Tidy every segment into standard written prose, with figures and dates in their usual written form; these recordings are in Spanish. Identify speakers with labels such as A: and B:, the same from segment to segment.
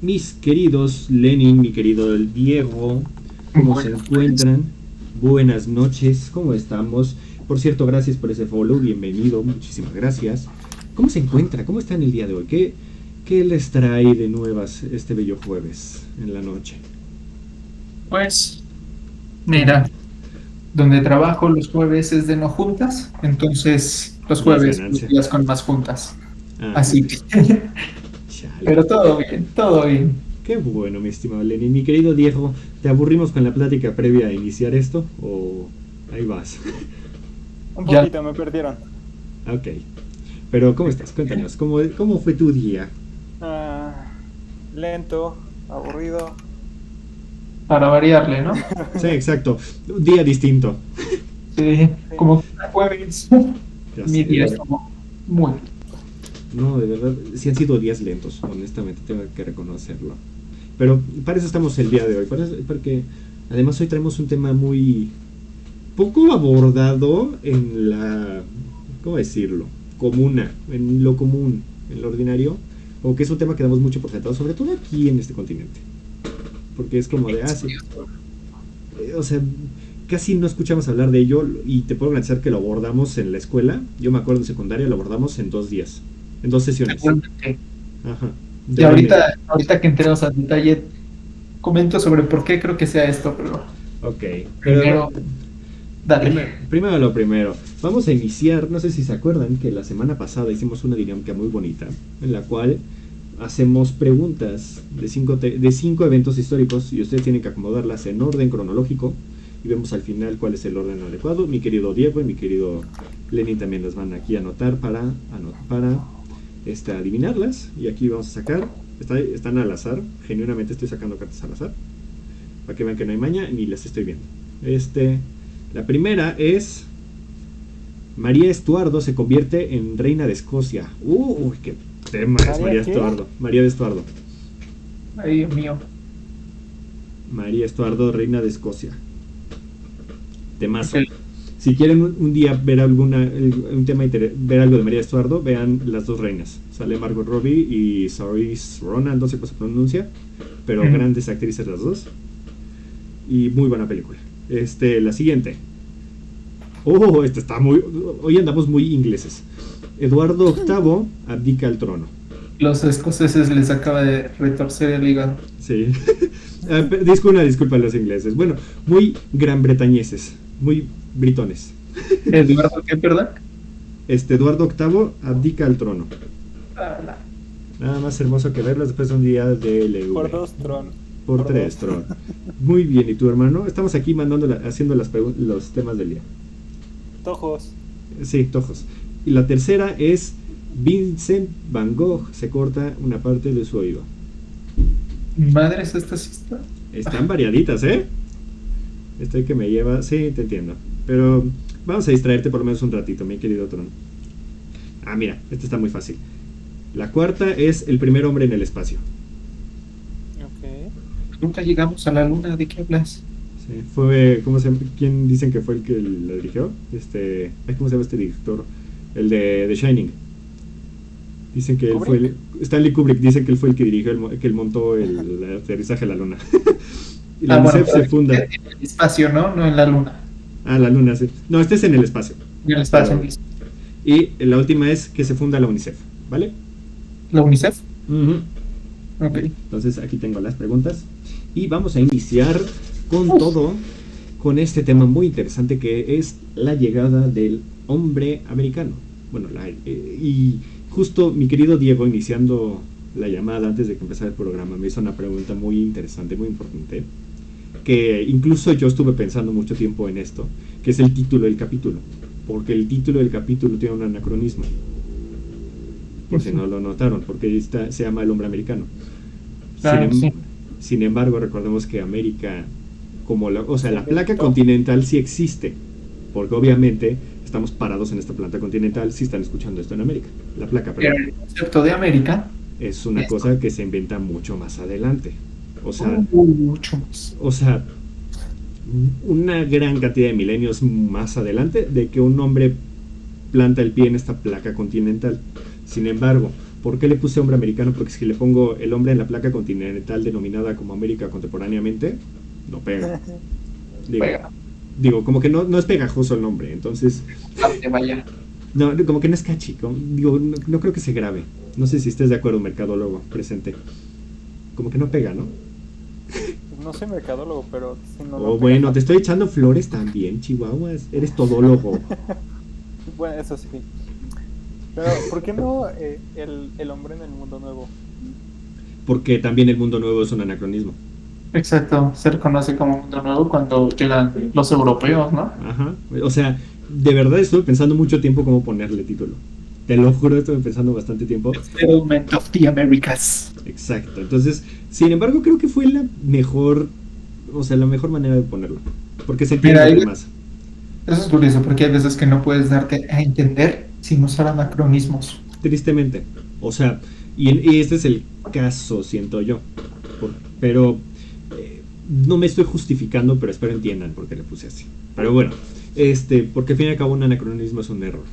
A: mis queridos Lenin, mi querido Diego, ¿cómo se encuentran? Buenas noches, ¿cómo estamos? Por cierto, gracias por ese follow, bienvenido, muchísimas gracias. ¿Cómo se encuentra? ¿Cómo está en el día de hoy? ¿Qué les trae de nuevas este bello jueves en la noche?
B: Pues, mira, donde trabajo los jueves es de no juntas, entonces los
A: Ya es
B: jueves son los
A: ganancia.
B: días con más juntas.
A: Ah, muy
B: Así
A: bien.
B: que,
A: Chale.
B: pero todo bien, todo bien.
A: Qué bueno, mi estimado Lenin. Mi querido Diego, ¿te aburrimos con la plática previa a iniciar esto? ¿O ahí vas?
C: Un
B: Ya,
C: poquito, me perdieron.
A: Ok. Pero, ¿cómo estás? Cuéntanos, ¿cómo fue tu día?
C: Ah, lento, aburrido.
B: para variarle, ¿no?
A: Sí, exacto. Un día distinto.
B: Sí,
C: Sí.
B: como cada jueves,
A: Ya
B: mi
A: sé,
B: día
A: de
B: estuvo muy.
A: no, de verdad, sí han sido días lentos, honestamente, tengo que reconocerlo. Pero para eso estamos el día de hoy, porque además hoy traemos un tema muy poco abordado en la, ¿cómo decirlo? Comuna, en lo común, en lo ordinario, o que es un tema que damos mucho por sentado, sobre todo aquí en este continente. Porque es como de, sí, o sea, casi no escuchamos hablar de ello y te puedo garantizar que lo abordamos en la escuela. Yo me acuerdo en secundaria lo abordamos en 2 días, en 2 sesiones.
B: Seguramente.
A: Ajá,
B: Y
A: de hora y media.
B: ahorita que entremos al detalle, comento sobre por qué creo que sea esto, pero
A: Ok, pero
B: primero, dale.
A: primero lo primero. Vamos a iniciar, no sé si se acuerdan que la semana pasada hicimos una dinámica muy bonita en la cual hacemos preguntas de cinco eventos históricos y ustedes tienen que acomodarlas en orden cronológico y vemos al final cuál es el orden adecuado. Mi querido Diego y mi querido Lenin también las van aquí a anotar para adivinarlas y aquí vamos a sacar, están al azar, genuinamente estoy sacando cartas al azar para que vean que no hay maña ni las estoy viendo. La primera es María Estuardo se convierte en reina de Escocia. Uy, qué tema es
C: ¿María
A: María
C: qué?
A: Estuardo. María de Estuardo.
B: Ay, Dios mío.
A: María Estuardo, reina de Escocia.
B: Ok,
A: Temazo. Si quieren un día ver un tema ver algo de María Estuardo, vean Las dos reinas. Sale Margot Robbie y Saoirse Ronan, no sé cómo se pronuncia, pero
B: ujú.
A: grandes actrices las dos. Y muy buena película. La siguiente. Esta está muy. Hoy andamos muy ingleses. Eduardo VIII abdica el trono.
B: Los escoceses les acaba de retorcer el hígado.
A: Sí. Una disculpa a los ingleses. Bueno, muy gran bretañeses. Muy britones.
B: Eduardo, ¿qué, perdón?
A: Eduardo VIII abdica el trono.
B: Ah, la-
A: Nada más hermoso que verlos después de un día de
C: Por
A: LV.
C: dos, Tron.
A: Por
C: Por
A: tres,
C: dos.
A: trono. Muy bien, ¿y tu hermano? Estamos aquí haciendo los temas del día.
C: Tojos.
A: Sí, tojos. Y la tercera es Vincent Van Gogh se corta una parte de su oído.
B: Madres, esta sí está.
A: Están variaditas, ¿eh? Estoy que me lleva. Sí, te entiendo. Pero vamos a distraerte por lo menos un ratito, mi querido Tron. Ah, mira, esta está muy fácil. La cuarta es el primer hombre en el espacio.
C: Ok.
B: Nunca llegamos a la luna, ¿de qué hablas?
A: Sí, fue. ¿Quién dicen que fue el que la dirigió? ¿Cómo se llama este director? El de The Shining. Dicen que él fue
C: ¿Kubrick?
A: Stanley Kubrick dice que él fue el que dirigió, que él montó el aterrizaje a la luna. Y la
B: Ah, bueno,
A: UNICEF se
B: pero
A: funda.
B: en el espacio, ¿no? No en la luna.
A: Ah, la luna, sí. No, este es en el espacio.
B: En el espacio.
A: Pero, y la última es que se funda la UNICEF, ¿vale?
B: ¿La UNICEF?
A: Uh-huh.
B: Ok.
A: Entonces aquí tengo las preguntas y vamos a iniciar con todo, con este tema muy interesante que es la llegada del hombre americano. Bueno, y justo mi querido Diego, iniciando la llamada antes de que empezara el programa, me hizo una pregunta muy interesante, muy importante, que incluso yo estuve pensando mucho tiempo en esto, que es el título del capítulo, porque el título del capítulo tiene un anacronismo, por si no lo notaron, porque se llama El hombre americano. Sin,
B: Claro,
A: em-
B: sí.
A: sin embargo, recordemos que América, o sea,
C: Se
A: la placa
C: inventó.
A: continental sí existe, porque obviamente estamos parados en esta planta continental si están escuchando esto en América. La placa,
B: Pero
A: perdón.
B: el concepto de América
A: Es una
B: es
A: cosa que se inventa mucho más adelante. O sea,
B: mucho más.
A: o sea, una gran cantidad de milenios más adelante de que un hombre planta el pie en esta placa continental. Sin embargo, ¿Por qué le puse hombre americano? Porque si le pongo el hombre en la placa continental denominada como América contemporáneamente, no pega. Digo,
B: Pega.
A: como que no es pegajoso el nombre, entonces,
B: Vaya.
A: no, como que no es catchy, no creo que se grabe. No sé si estés de acuerdo, mercadólogo presente. Como que no pega, ¿no?
C: Pues no soy mercadólogo, pero sí no.
A: Oh, bueno, te estoy echando flores también, chihuahuas. Eres todólogo.
C: Bueno, eso sí. Pero, ¿por qué no el hombre en el mundo nuevo?
A: Porque también el mundo nuevo es un anacronismo.
B: Exacto, se reconoce como mundo nuevo cuando llegan los europeos, ¿no?
A: Ajá. O sea, de verdad estuve pensando mucho tiempo cómo ponerle título. Te lo juro, estuve pensando bastante tiempo.
B: Settlement of the Americas.
A: Exacto. Entonces, sin embargo, creo que fue la mejor, o sea, la mejor manera de ponerlo. Porque se entiende
B: Mira,
A: más.
B: eso es curioso porque hay veces que no puedes darte a entender sin usar anacronismos.
A: Tristemente. O sea, y este es el caso, siento yo. Pero no me estoy justificando, pero espero entiendan por qué le puse así. Pero bueno, porque al fin y al cabo un anacronismo es un error.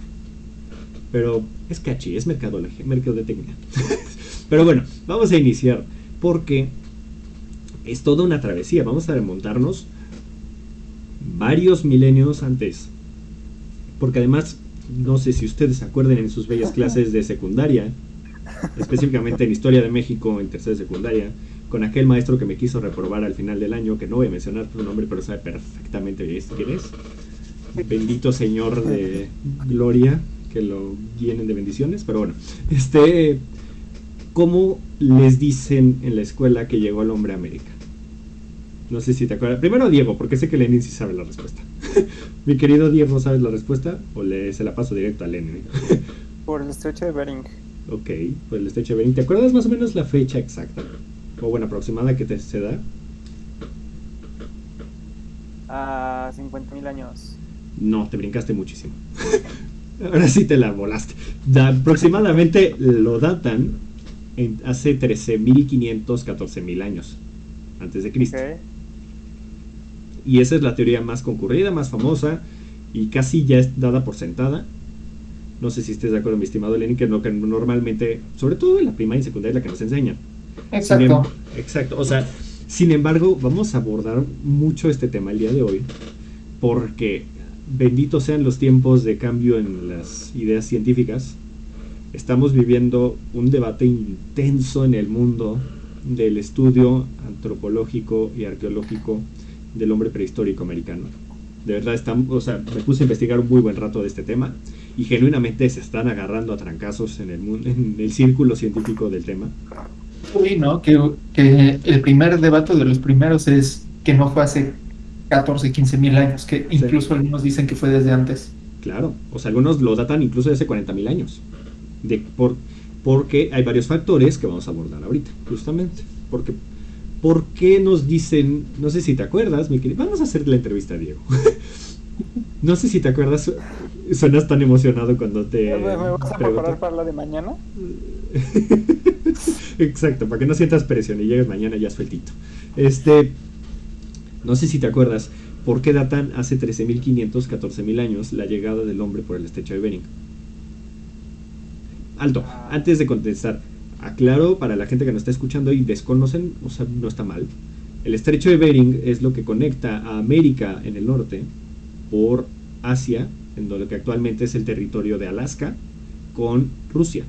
A: Pero es catchy, es mercadotecnia. Pero bueno, vamos a iniciar porque es toda una travesía. Vamos a remontarnos varios milenios antes. Porque además, no sé si ustedes se acuerdan en sus bellas clases de secundaria, específicamente en Historia de México en tercera de secundaria, con aquel maestro que me quiso reprobar al final del año, que no voy a mencionar su nombre, pero sabe perfectamente quién es. Bendito Señor de Gloria, que lo llenen de bendiciones. Pero bueno, ¿cómo les dicen en la escuela que llegó el hombre a América? No sé si te acuerdas. Primero Diego, porque sé que Lenin sí sabe la respuesta. Mi querido Diego, ¿sabes la respuesta? ¿O se la paso directo a Lenin?
C: Por el estrecho de Bering.
A: Ok, pues el estrecho de Bering. ¿Te acuerdas más o menos la fecha exacta? O bueno, aproximada que se da.
C: A 50.000 años.
A: No, te brincaste muchísimo. Ahora sí te la volaste. Aproximadamente lo datan hace 13.500, 14.000 años antes de Cristo.
C: Okay.
A: Y esa es la teoría más concurrida, más famosa y casi ya es dada por sentada. No sé si estés de acuerdo, mi estimado Lenin, que es lo que normalmente, sobre todo en la primaria y secundaria, es la que nos enseñan.
B: Exacto.
A: Exacto. O sea, sin embargo, vamos a abordar mucho este tema el día de hoy porque benditos sean los tiempos de cambio en las ideas científicas. Estamos viviendo un debate intenso en el mundo del estudio antropológico y arqueológico del hombre prehistórico americano. De verdad, me puse a investigar un muy buen rato de este tema y genuinamente se están agarrando a trancazos en el mundo, en el círculo científico del tema.
B: Sí, ¿no? Que el primer debate de los primeros es que no fue hace 14, 15.000 años, que incluso sí, algunos dicen que fue desde antes.
A: Claro, o sea, algunos lo datan incluso de hace 40.000 años. Porque hay varios factores que vamos a abordar ahorita, justamente. ¿Por qué nos dicen? No sé si te acuerdas, mi querido. Vamos a hacer la entrevista a Diego. No sé si te acuerdas. Suenas tan emocionado cuando te.
C: ¿Me vas a preparar para la de mañana?
A: Exacto, para que no sientas presión y llegues mañana ya sueltito. No sé si te acuerdas. ¿Por qué datan hace 13.500, 14.000 años la llegada del hombre por el estrecho de Bering? Alto, antes de contestar, aclaro para la gente que nos está escuchando y desconocen, o sea, no está mal. El estrecho de Bering es lo que conecta a América en el norte por Asia, en lo que actualmente es el territorio de Alaska, con Rusia.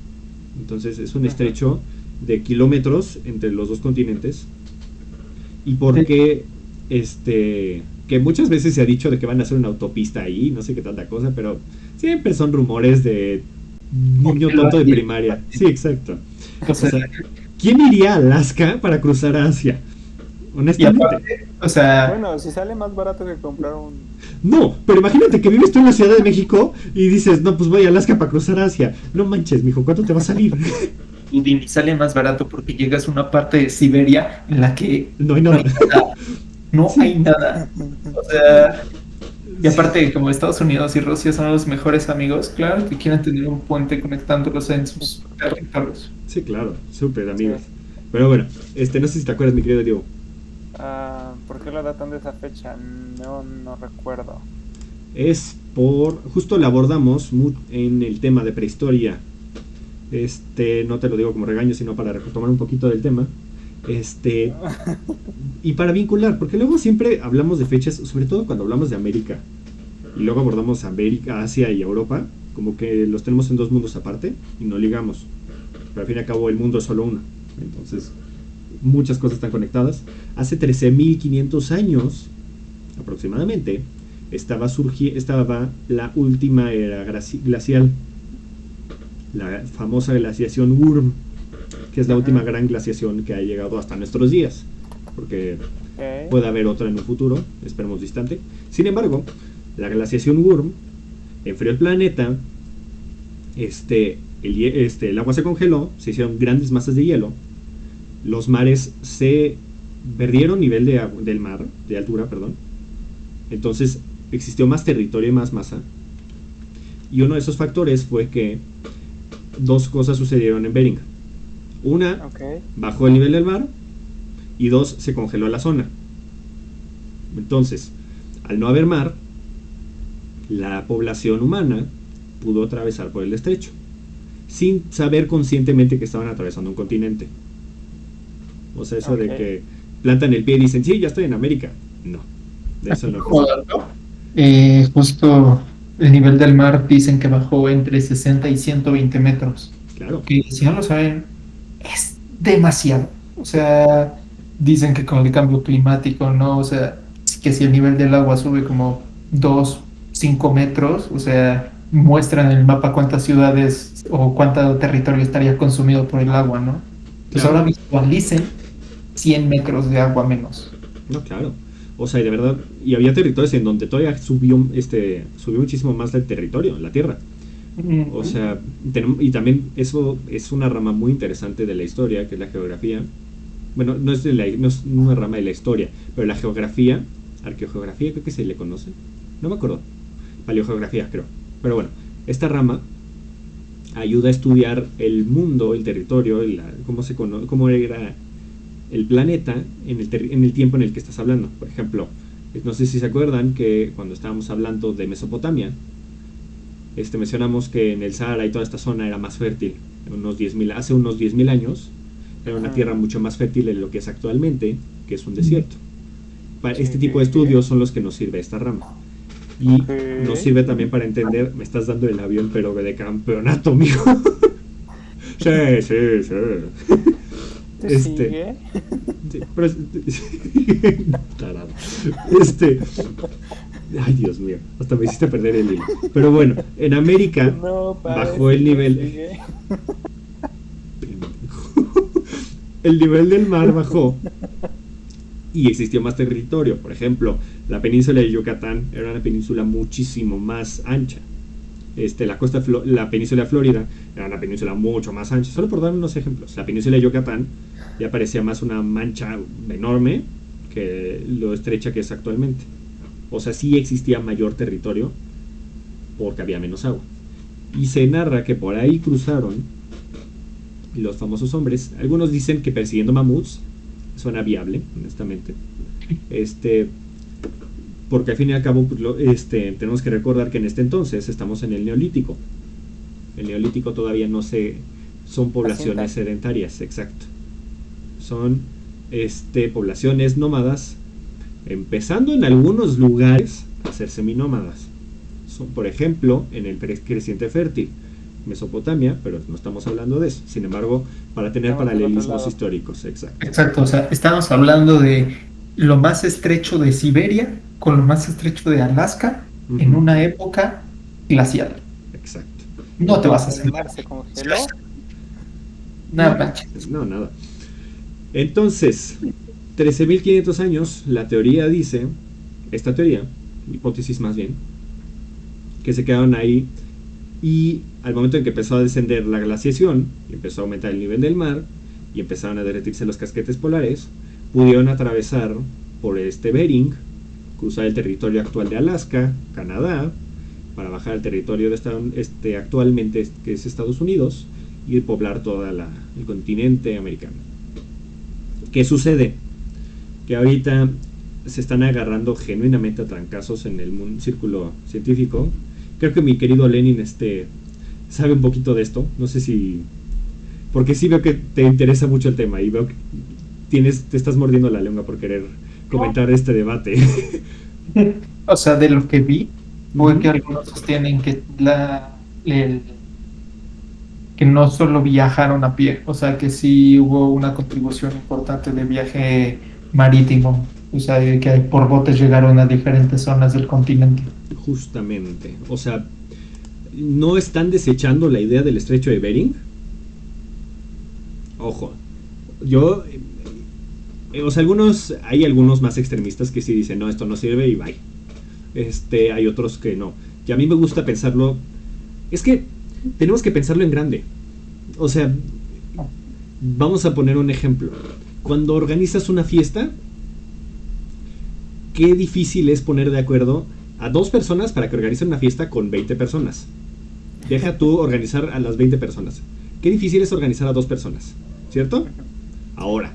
A: Entonces es un estrecho de kilómetros entre los dos continentes. ¿Y por qué que muchas veces se ha dicho de que van a hacer una autopista ahí, no sé qué tanta cosa, pero siempre son rumores de niño tonto de primaria? Sí, exacto. O sea, ¿quién iría a Alaska para cruzar a Asia? Honestamente.
B: Aparte, o sea,
C: bueno, si sale más barato que comprar un...
A: No, pero imagínate que vives tú en la Ciudad de México y dices, no, pues voy a Alaska para cruzar a Asia. No manches, mijo, ¿cuánto te va a salir?
B: Y sale más barato porque llegas a una parte de Siberia en la que
A: no hay nada.
B: No hay nada. O sea, y aparte, como Estados Unidos y Rusia son los mejores amigos, claro que quieren tener un puente conectándolos en sus territorios.
A: Sí, claro, súper amigos. Sí. Pero bueno, no sé si te acuerdas, mi querido Diego.
C: ¿Por qué lo datan de esa fecha? No recuerdo.
A: Es justo lo abordamos en el tema de prehistoria No te lo digo como regaño, sino para retomar un poquito del tema. Y para vincular, porque luego siempre hablamos de fechas, sobre todo cuando hablamos de América, y luego abordamos América, Asia y Europa, como que los tenemos en dos mundos aparte y no ligamos. Pero al fin y al cabo el mundo es solo uno. Entonces, muchas cosas están conectadas. Hace 13.500 años, aproximadamente, estaba la última era glacial, la famosa glaciación Würm, que es la última gran glaciación que ha llegado hasta nuestros días, porque puede haber otra en un futuro, esperemos distante. Sin embargo, la glaciación Würm enfrió el planeta, el agua se congeló, se hicieron grandes masas de hielo, los mares se perdieron nivel del mar, de altura, perdón. Entonces existió más territorio y más masa. Y uno de esos factores fue que dos cosas sucedieron en Bering. Una, bajó el nivel del mar, y dos, se congeló la zona. Entonces, al no haber mar, la población humana pudo atravesar por el estrecho, sin saber conscientemente que estaban atravesando un continente. O sea, eso de que plantan el pie y dicen, sí, ya estoy en América. No, de eso no pasa.
B: Justo el nivel del mar dicen que bajó entre 60 y 120 metros.
A: Claro.
B: Que si no lo saben, es demasiado. O sea, dicen que con el cambio climático, ¿no? O sea, que si el nivel del agua sube como 2, 5 metros, o sea, muestran en el mapa cuántas ciudades o cuánto territorio estaría consumido por el agua, ¿no? Entonces ahora visualicen 100 metros de agua menos.
A: No, claro. O sea, y de verdad, y había territorios en donde todavía subió muchísimo más el territorio, la tierra. O sea, y también eso es una rama muy interesante de la historia, que es la geografía. Bueno, no es una rama de la historia, pero la geografía, arqueogeografía creo que se le conoce, no me acuerdo, paleogeografía creo, pero bueno, esta rama ayuda a estudiar el mundo, el territorio, cómo era el planeta en el tiempo en el que estás hablando. Por ejemplo, no sé si se acuerdan que cuando estábamos hablando de Mesopotamia, mencionamos que en el Sahara y toda esta zona era más fértil. Hace unos 10.000 años era una tierra mucho más fértil de lo que es actualmente, que es un desierto. Para este tipo de estudios son los que nos sirve esta rama. Y nos sirve también para entender, me estás dando el avión, pero de campeonato, mijo. Sí.
C: ¿Sigue?
A: Sí, pero tarado. Ay, Dios mío, hasta me hiciste perder el hilo. Pero bueno, en América bajó el nivel. El nivel del mar bajó y existió más territorio. Por ejemplo, la península de Yucatán era una península muchísimo más ancha. La península de Florida era una península mucho más ancha. Solo por dar unos ejemplos, la península de Yucatán ya parecía más una mancha enorme que lo estrecha que es actualmente. O sea, sí existía mayor territorio porque había menos agua. Y se narra que por ahí cruzaron los famosos hombres. Algunos dicen que persiguiendo mamuts. Suena viable, honestamente. Porque al fin y al cabo tenemos que recordar que en este entonces estamos en el Neolítico. El Neolítico todavía no son poblaciones sedentarias, exacto. Son poblaciones nómadas, empezando en algunos lugares a ser seminómadas. Por ejemplo, en el creciente fértil, Mesopotamia, pero no estamos hablando de eso. Sin embargo, para tener paralelismos históricos, exacto.
B: Exacto, o sea, estamos hablando de lo más estrecho de Siberia con lo más estrecho de Alaska en una época glacial.
A: Exacto.
B: No te vas a hacer.
C: ¿El mar se congeló?
B: Nada.
A: No, nada. Entonces, 13.500 años, la teoría dice, esta teoría, hipótesis más bien, que se quedaron ahí y al momento en que empezó a descender la glaciación y empezó a aumentar el nivel del mar y empezaron a derretirse los casquetes polares, pudieron atravesar por Bering, cruzar el territorio actual de Alaska, Canadá, para bajar al territorio de actualmente que es Estados Unidos y poblar todo el continente americano. ¿Qué sucede? Que ahorita se están agarrando genuinamente a trancazos en el círculo científico. Creo que mi querido Lenin sabe un poquito de esto. No sé si Porque sí veo que te interesa mucho el tema y veo que te estás mordiendo la lengua por querer comentar este debate.
B: O sea, de lo que vi, fue que
A: Ujú.
B: algunos sostienen que que no solo viajaron a pie, o sea, que sí hubo una contribución importante de viaje marítimo, o sea, de que por botes llegaron a diferentes zonas del continente.
A: Justamente. O sea, ¿no están desechando la idea del estrecho de Bering? Ojo. Yo... o sea, hay algunos más extremistas que sí dicen, no, esto no sirve y bye. Hay otros que no. Y a mí me gusta pensarlo. Es que tenemos que pensarlo en grande. O sea, vamos a poner un ejemplo. Cuando organizas una fiesta, qué difícil es poner de acuerdo a 2 personas para que organicen una fiesta con 20 personas. Deja tú organizar a las 20 personas. Qué difícil es organizar a 2 personas, ¿cierto? Ahora,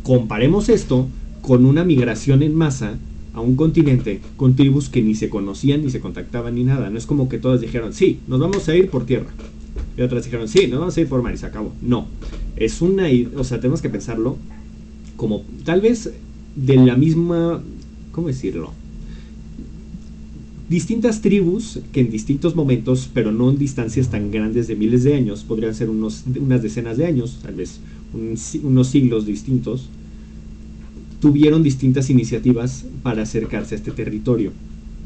A: comparemos esto con una migración en masa a un continente con tribus que ni se conocían, ni se contactaban, ni nada. No es como que todas dijeron, sí, nos vamos a ir por tierra. Y otras dijeron, sí, nos vamos a ir por mar y se acabó. No. Es una... O sea, tenemos que pensarlo como tal vez de la misma... ¿Cómo decirlo? Distintas tribus que en distintos momentos, pero no en distancias tan grandes de miles de años, podrían ser unas decenas de años, tal vez unos siglos distintos, tuvieron distintas iniciativas para acercarse a este territorio.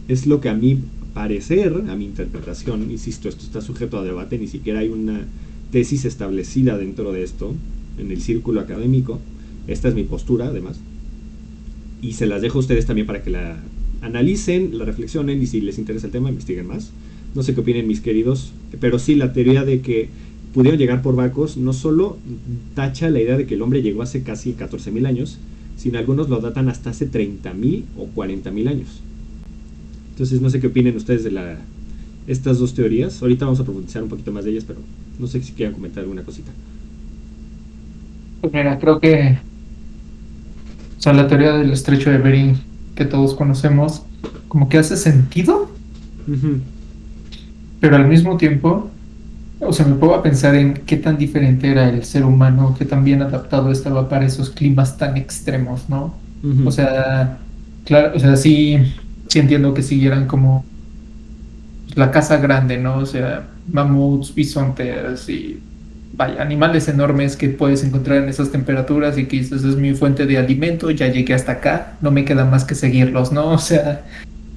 A: Es lo que a mi parecer, a mi interpretación, insisto, esto está sujeto a debate, ni siquiera hay una tesis establecida dentro de esto, en el círculo académico. Esta es mi postura, además. Y se las dejo a ustedes también para que la analicen, la reflexionen y si les interesa el tema, investiguen más. No sé qué opinen mis queridos, pero sí, la teoría de que pudieron llegar por barcos no solo tacha la idea de que el hombre llegó hace casi 14.000 años, sino algunos lo datan hasta hace 30.000 o 40.000 años. Entonces no sé qué opinen ustedes de estas dos teorías. Ahorita vamos a profundizar un poquito más de ellas, pero no sé si quieran comentar alguna cosita.
B: Pues mira, creo que, o sea, la teoría del estrecho de Bering que todos conocemos, como que hace sentido,
A: Uh-huh.
B: pero al mismo tiempo, o sea, me pongo a pensar en qué tan diferente era el ser humano, qué tan bien adaptado estaba para esos climas tan extremos, ¿no?
A: Uh-huh.
B: O sea, claro, o sea, sí entiendo que siguieran como la casa grande, ¿no? O sea, mamuts, bisontes y vaya, animales enormes que puedes encontrar en esas temperaturas y que dices, es mi fuente de alimento, ya llegué hasta acá, no me queda más que seguirlos, ¿no? O sea,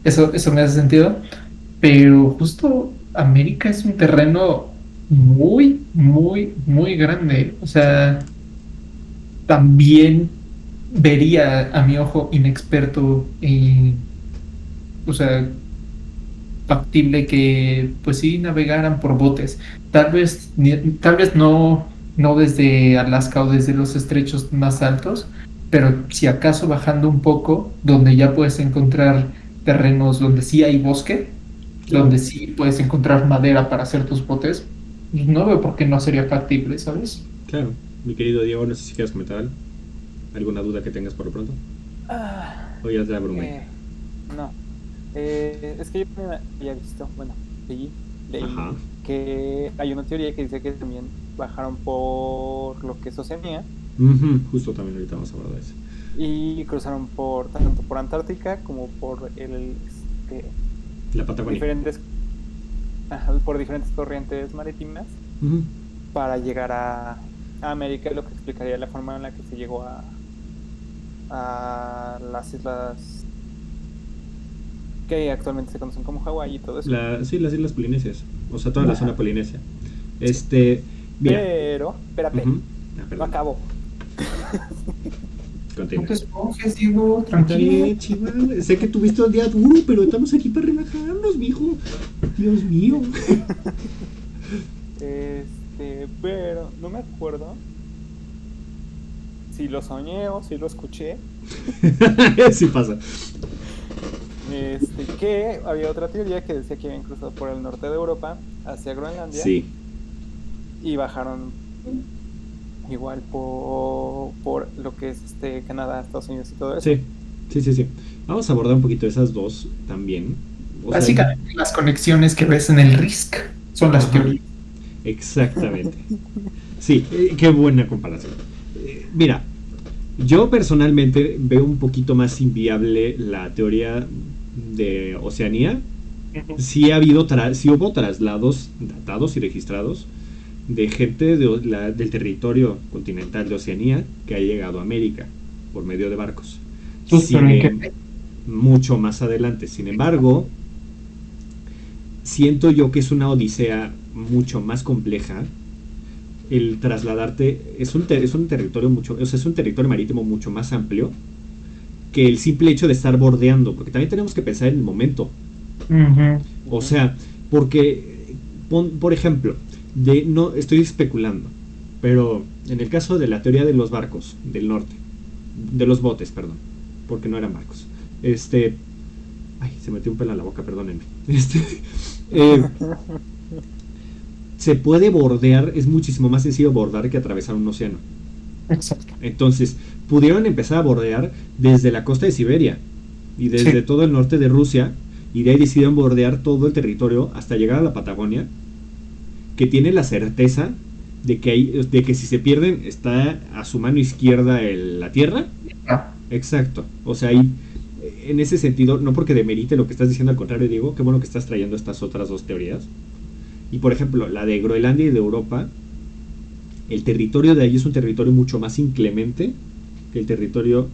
B: eso me hace sentido. Pero justo América es un terreno muy, muy, muy grande. O sea, también vería a mi ojo inexperto y, o sea, factible que, pues sí, navegaran por botes. Tal vez no desde Alaska o desde los estrechos más altos, pero si acaso bajando un poco, donde ya puedes encontrar terrenos donde sí hay bosque,
A: Claro.
B: donde sí puedes encontrar madera para hacer tus botes, no veo por qué no sería factible, ¿sabes?
A: Claro. Mi querido Diego, no sé si quieres comentar algo. ¿Alguna duda que tengas por lo pronto? O ya te abrumé.
C: No. Es que yo también había visto, bueno, leí
A: Ajá.
C: que hay una teoría que dice que también bajaron por lo que es Oceanía
A: Uh-huh. Justo también ahorita vamos a hablar de eso.
C: y cruzaron tanto por Antártica como por
A: La Patagonia.
C: por diferentes corrientes marítimas
A: Uh-huh.
C: para llegar a América, lo que explicaría la forma en la que se llegó a las islas que actualmente se conocen como Hawái y todo eso.
A: Sí, las islas polinesias. O sea, toda la zona polinesia. Mira.
C: Pero, espérate,
A: Uh-huh.
C: no
A: Perdón.
C: acabo.
A: Continúa.
B: No te esponjes, Diego,
A: Está
B: tranquilo.
A: bien, chival. Sé que tuviste un día duro, pero estamos aquí para relajarnos, mijo. Dios mío.
C: Pero no me acuerdo si lo soñé o si lo escuché.
A: Sí pasa.
C: Que había otra teoría que decía que habían cruzado por el norte de Europa hacia Groenlandia.
A: Sí.
C: Y bajaron igual por lo que es Canadá, Estados Unidos y todo eso.
A: Sí. Vamos a abordar un poquito esas dos también.
B: Básicamente las conexiones que ves en el RISC son las
A: Ajá.
B: teorías.
A: Exactamente. Sí, qué buena comparación. Mira, yo personalmente veo un poquito más inviable la teoría de Oceanía. Sí ha habido sí hubo traslados datados y registrados de gente del territorio continental de Oceanía que ha llegado a América por medio de barcos.
B: Pues, pero ¿en
A: Sin,
B: qué?
A: mucho más adelante. Sin embargo, siento yo que es una odisea mucho más compleja el trasladarte. Es un territorio mucho, o sea, es un territorio marítimo mucho más amplio que el simple hecho de estar bordeando, porque también tenemos que pensar en el momento.
B: Ujú.
A: O sea, porque, por ejemplo, no estoy especulando, pero en el caso de la teoría de los barcos del norte, de los botes, perdón, porque no eran barcos. Ay, se metió un pelo a la boca, perdónenme. Eh, se puede bordear, es muchísimo más sencillo bordar que atravesar un océano.
B: Exacto.
A: Entonces, pudieron empezar a bordear desde la costa de Siberia y desde
B: Sí.
A: todo el norte de Rusia, y de ahí decidieron bordear todo el territorio hasta llegar a la Patagonia, que tiene la certeza de que si se pierden está a su mano izquierda la tierra.
B: Ah,
A: Exacto. O sea, ahí, en ese sentido, no porque demerite lo que estás diciendo, al contrario, Diego, qué bueno que estás trayendo estas otras dos teorías. Y por ejemplo, la de Groenlandia y de Europa, el territorio de ahí es un territorio mucho más inclemente que el territorio.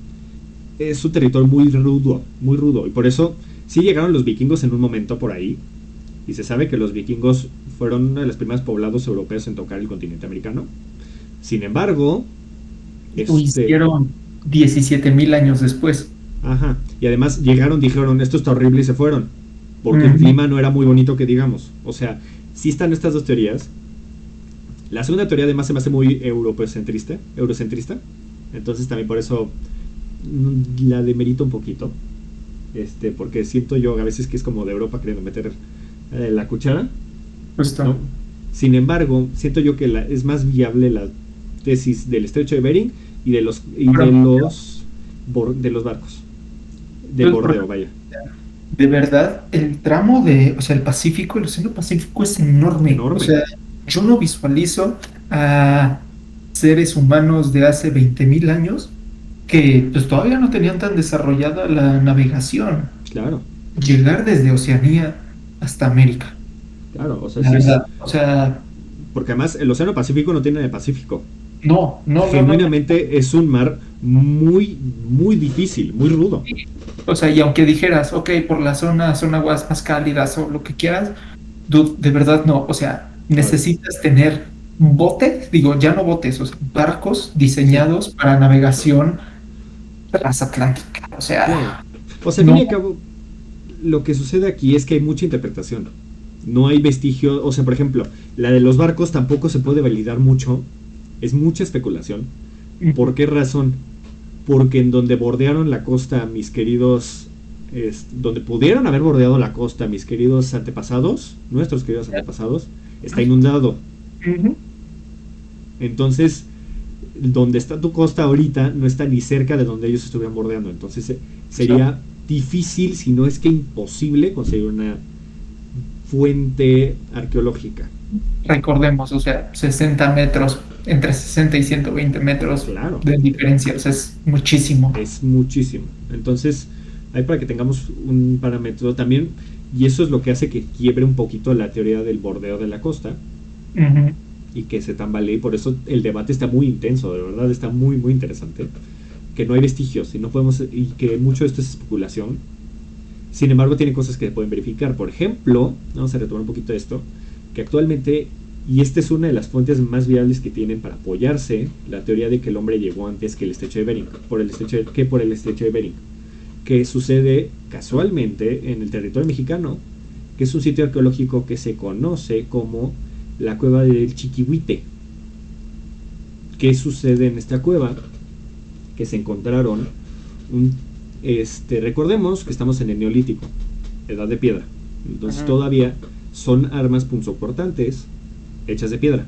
A: Es un territorio muy rudo, muy rudo. Y por eso sí llegaron los vikingos en un momento por ahí. Y se sabe que los vikingos fueron uno de los primeros poblados europeos en tocar el continente americano. Sin embargo,
B: lo hicieron 17.000 años después.
A: ajá, y además llegaron, dijeron, esto está horrible y se fueron. Porque el
B: Ujú.
A: clima no era muy bonito que digamos. O sea, sí están estas dos teorías. La segunda teoría además se me hace muy eurocentrista. Entonces también por eso la demerito un poquito. Porque siento yo a veces que es como de Europa queriendo meter la cuchara,
B: Justo.
A: ¿no? Sin embargo, siento yo que es más viable la tesis del estrecho de Bering y de los
B: Pero,
A: de los barcos, del
B: pues,
A: bordeo, vaya.
B: de verdad, el tramo o sea, el Pacífico, el Océano Pacífico es enorme. O
A: Enorme.
B: sea, yo no visualizo a seres humanos de hace 20.000 años que pues todavía no tenían tan desarrollada la navegación.
A: Claro,
B: Llegar desde Oceanía hasta América.
A: claro, o sea,
B: La
A: sí es.
B: verdad, o sea,
A: Porque además el Océano Pacífico no tiene el Pacífico.
B: no, no, no, no.
A: Genuinamente es un mar muy, muy difícil, muy rudo.
B: O sea, y aunque dijeras, ok, por la zona son aguas más cálidas o lo que quieras, dude, de verdad no. O sea, necesitas tener un bote, digo, ya no botes, o sea, barcos diseñados para navegación transatlántica. O
A: Sí.
B: sea,
A: O sea, al fin y
B: no.
A: al cabo, lo que sucede aquí es que hay mucha interpretación. No hay vestigio, o sea, por ejemplo, la de los barcos tampoco se puede validar mucho. Es mucha especulación. ¿Por qué razón? Porque en donde bordearon la costa, mis queridos, donde pudieron haber bordeado la costa, mis queridos antepasados, nuestros queridos antepasados, está inundado.
B: Ujú.
A: Entonces, donde está tu costa ahorita no está ni cerca de donde ellos estuvieran bordeando. Entonces, sería difícil, si no es que imposible, conseguir una fuente arqueológica.
B: Recordemos, o sea, 60 metros, entre 60 y 120 metros
A: Claro,
B: de diferencia, o sea, es muchísimo.
A: es muchísimo. Entonces, hay para que tengamos un parámetro también, y eso es lo que hace que quiebre un poquito la teoría del bordeo de la costa
B: Ujú.
A: y que se tambalee. Por eso el debate está muy intenso, de verdad está muy, muy interesante. Que no hay vestigios y no podemos, y que mucho de esto es especulación. Sin embargo, tiene cosas que se pueden verificar. Por ejemplo, vamos a retomar un poquito esto, que actualmente, y esta es una de las fuentes más viables que tienen para apoyarse la teoría de que el hombre llegó antes que el estrecho de Bering, por el estrecho de Bering, que sucede casualmente en el territorio mexicano, que es un sitio arqueológico que se conoce como la cueva del Chiquihuite. ¿Qué sucede en esta cueva? Que se encontraron recordemos que estamos en el Neolítico, edad de piedra. Entonces todavía son armas punzocortantes hechas de piedra.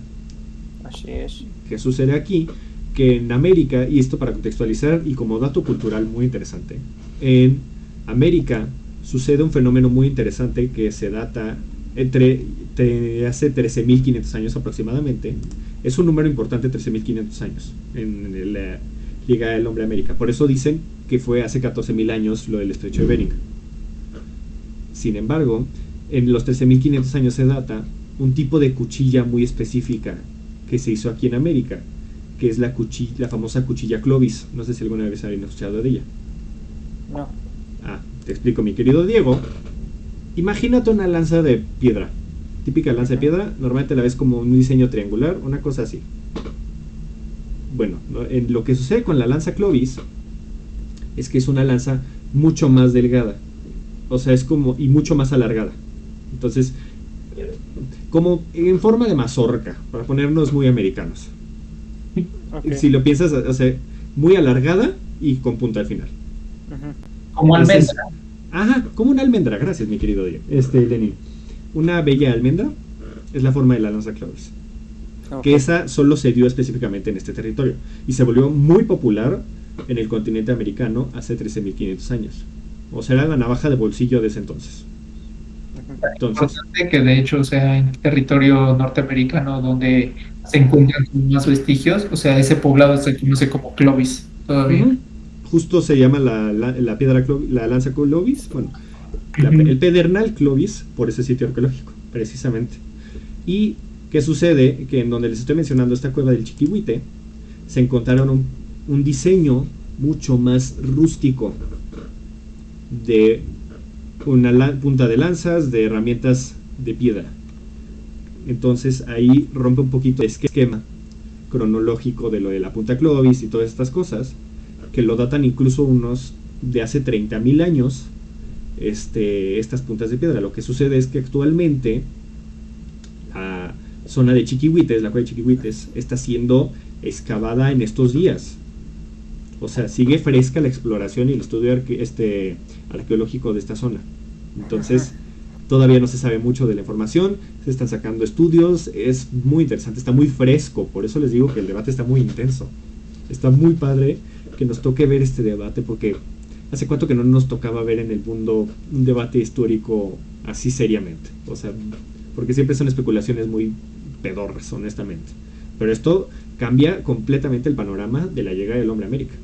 C: Así es.
A: ¿Qué sucede aquí? Que en América, y esto para contextualizar y como dato cultural muy interesante, en América sucede un fenómeno muy interesante que se data hace 13.500 años aproximadamente. Es un número importante, 13.500 años en la Liga del Hombre América. Por eso dicen que fue hace 14.000 años lo del estrecho de Bering. Sin embargo, en los 13.500 años se data un tipo de cuchilla muy específica que se hizo aquí en América, que es la famosa cuchilla Clovis. No sé si alguna vez habían escuchado de ella.
C: No.
A: Te explico, mi querido Diego. Imagínate una lanza de piedra, típica lanza de piedra. Normalmente la ves como un diseño triangular, una cosa así. Bueno, en lo que sucede con la lanza Clovis es que es una lanza mucho más delgada, o sea, es como, y mucho más alargada. Entonces, como en forma de mazorca, para ponernos muy americanos.
C: Okay.
A: Si lo piensas, o sea, muy alargada y con punta al final.
B: Como almendra.
A: Ajá, como una almendra, gracias mi querido Diego. Lenin. Una bella almendra es la forma de la lanza Clovis.
C: Okay.
A: Que esa solo se dio específicamente en este territorio. Y se volvió muy popular en el continente americano hace 13.500 años. O sea, era la navaja de bolsillo de ese entonces. Entonces,
B: que de hecho, o sea, en el territorio norteamericano donde se encuentran más vestigios, o sea, ese poblado se conoce como Clovis todavía.
A: Justo se llama la piedra Clovis, la lanza Clovis, bueno, el pedernal Clovis, por ese sitio arqueológico, precisamente. Y ¿qué sucede? Que en donde les estoy mencionando esta cueva del Chiquihuite, se encontraron un diseño mucho más rústico de una punta de lanzas, de herramientas de piedra. Entonces ahí rompe un poquito el esquema cronológico de lo de la punta Clovis y todas estas cosas, que lo datan incluso unos de hace 30.000 años, estas puntas de piedra. Lo que sucede es que actualmente la zona de Chiquihuites, la cueva de Chiquihuites, está siendo excavada en estos días. O sea, sigue fresca la exploración y el estudio arqueológico de esta zona. Entonces, todavía no se sabe mucho de la información, se están sacando estudios, es muy interesante, está muy fresco, por eso les digo que el debate está muy intenso. Está muy padre que nos toque ver este debate, porque hace cuánto que no nos tocaba ver en el mundo un debate histórico así seriamente. O sea, porque siempre son especulaciones muy pedorras, honestamente. Pero esto cambia completamente el panorama de la llegada del hombre a América.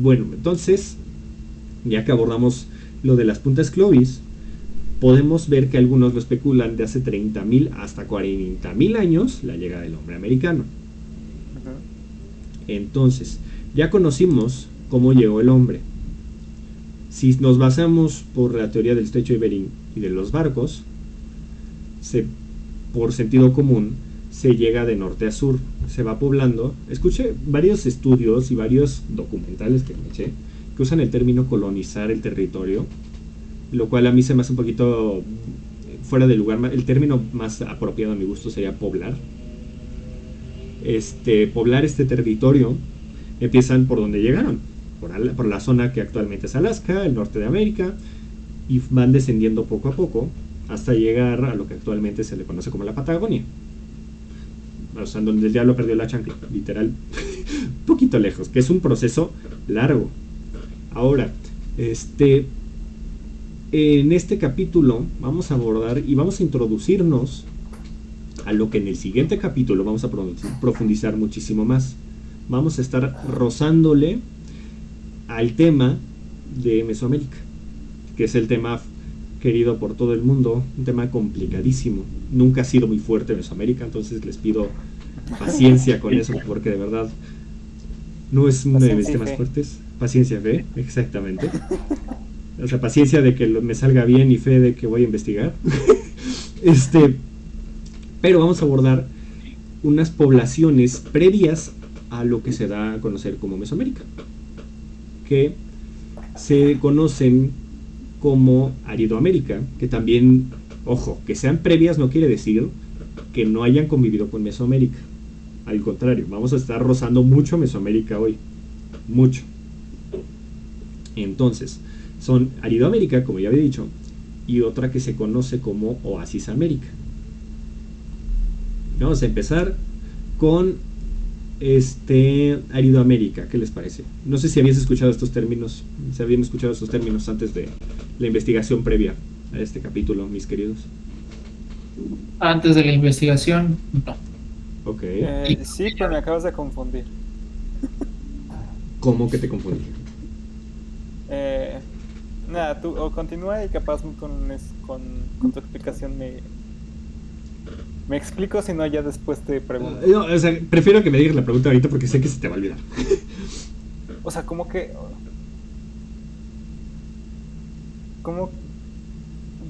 A: Bueno, entonces, ya que abordamos lo de las puntas Clovis, podemos ver que algunos lo especulan de hace 30.000 hasta 40.000 años la llegada del hombre americano. Entonces, ya conocimos cómo llegó el hombre. Si nos basamos por la teoría del estrecho de Bering y de los barcos, por sentido común, se llega de norte a sur, se va poblando. Escuché varios estudios y varios documentales que me eché que usan el término colonizar el territorio, lo cual a mí se me hace un poquito fuera de lugar. El término más apropiado a mi gusto sería poblar. Poblar este territorio, empiezan por donde llegaron, por la zona que actualmente es Alaska, el norte de América, y van descendiendo poco a poco hasta llegar a lo que actualmente se le conoce como la Patagonia. O sea, donde el diablo perdió la chancla, literal, un poquito lejos, que es un proceso largo. Ahora, en este capítulo vamos a abordar y vamos a introducirnos a lo que en el siguiente capítulo vamos a profundizar muchísimo más. Vamos a estar rozándole al tema de Mesoamérica, que es el tema querido por todo el mundo, un tema complicadísimo. Nunca ha sido muy fuerte Mesoamérica, entonces les pido paciencia con eso, porque de verdad no es uno de mis temas fuertes. Paciencia, fe, exactamente. O sea, paciencia de que me salga bien y fe de que voy a investigar. Pero vamos a abordar unas poblaciones previas a lo que se da a conocer como Mesoamérica, que se conocen como Aridoamérica, que también, ojo, que sean previas no quiere decir que no hayan convivido con Mesoamérica. Al contrario, vamos a estar rozando mucho Mesoamérica hoy, mucho. Entonces, son Aridoamérica, como ya había dicho, y otra que se conoce como Oasis América. Vamos a empezar con Aridoamérica. ¿Qué les parece? No sé si habías escuchado estos términos, si habían escuchado estos términos antes de la investigación previa. a este capítulo, mis queridos?
B: Antes de la investigación, no.
A: Ok.
C: Sí, pero me acabas de confundir.
A: ¿Cómo que te confundí?
C: Nada, tú o continúa y capaz con tu explicación me explico, si no ya después te pregunto.
A: No, o sea, prefiero que me digas la pregunta ahorita porque sé que se te va a olvidar.
C: O sea, como que... Como...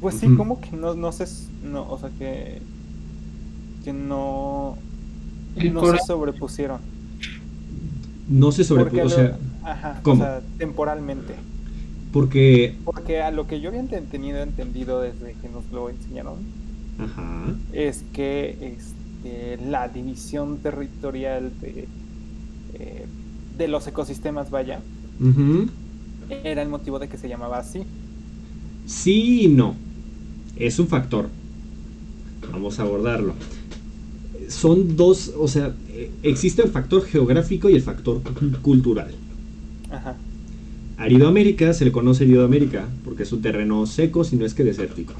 C: Pues sí,
A: Ujú.
C: como que no sé... No, o sea, que no...
B: El
C: No
B: Corán,
C: se sobrepusieron.
A: No se
C: Porque
A: sobrepuso, o sea,
C: ajá, o
A: ¿cómo?
C: sea, temporalmente.
A: Porque,
C: Porque a lo que yo había entendido desde que nos lo enseñaron,
A: ajá,
C: es que la división territorial eh, de los ecosistemas, vaya,
A: ujú,
C: era el motivo de que se llamaba así.
A: sí y no, es un factor, vamos a abordarlo. Son dos, o sea, existe el factor geográfico y el factor cultural.
C: Ajá.
A: Aridoamérica se le conoce Aridoamérica porque es un terreno seco, si no es que desértico.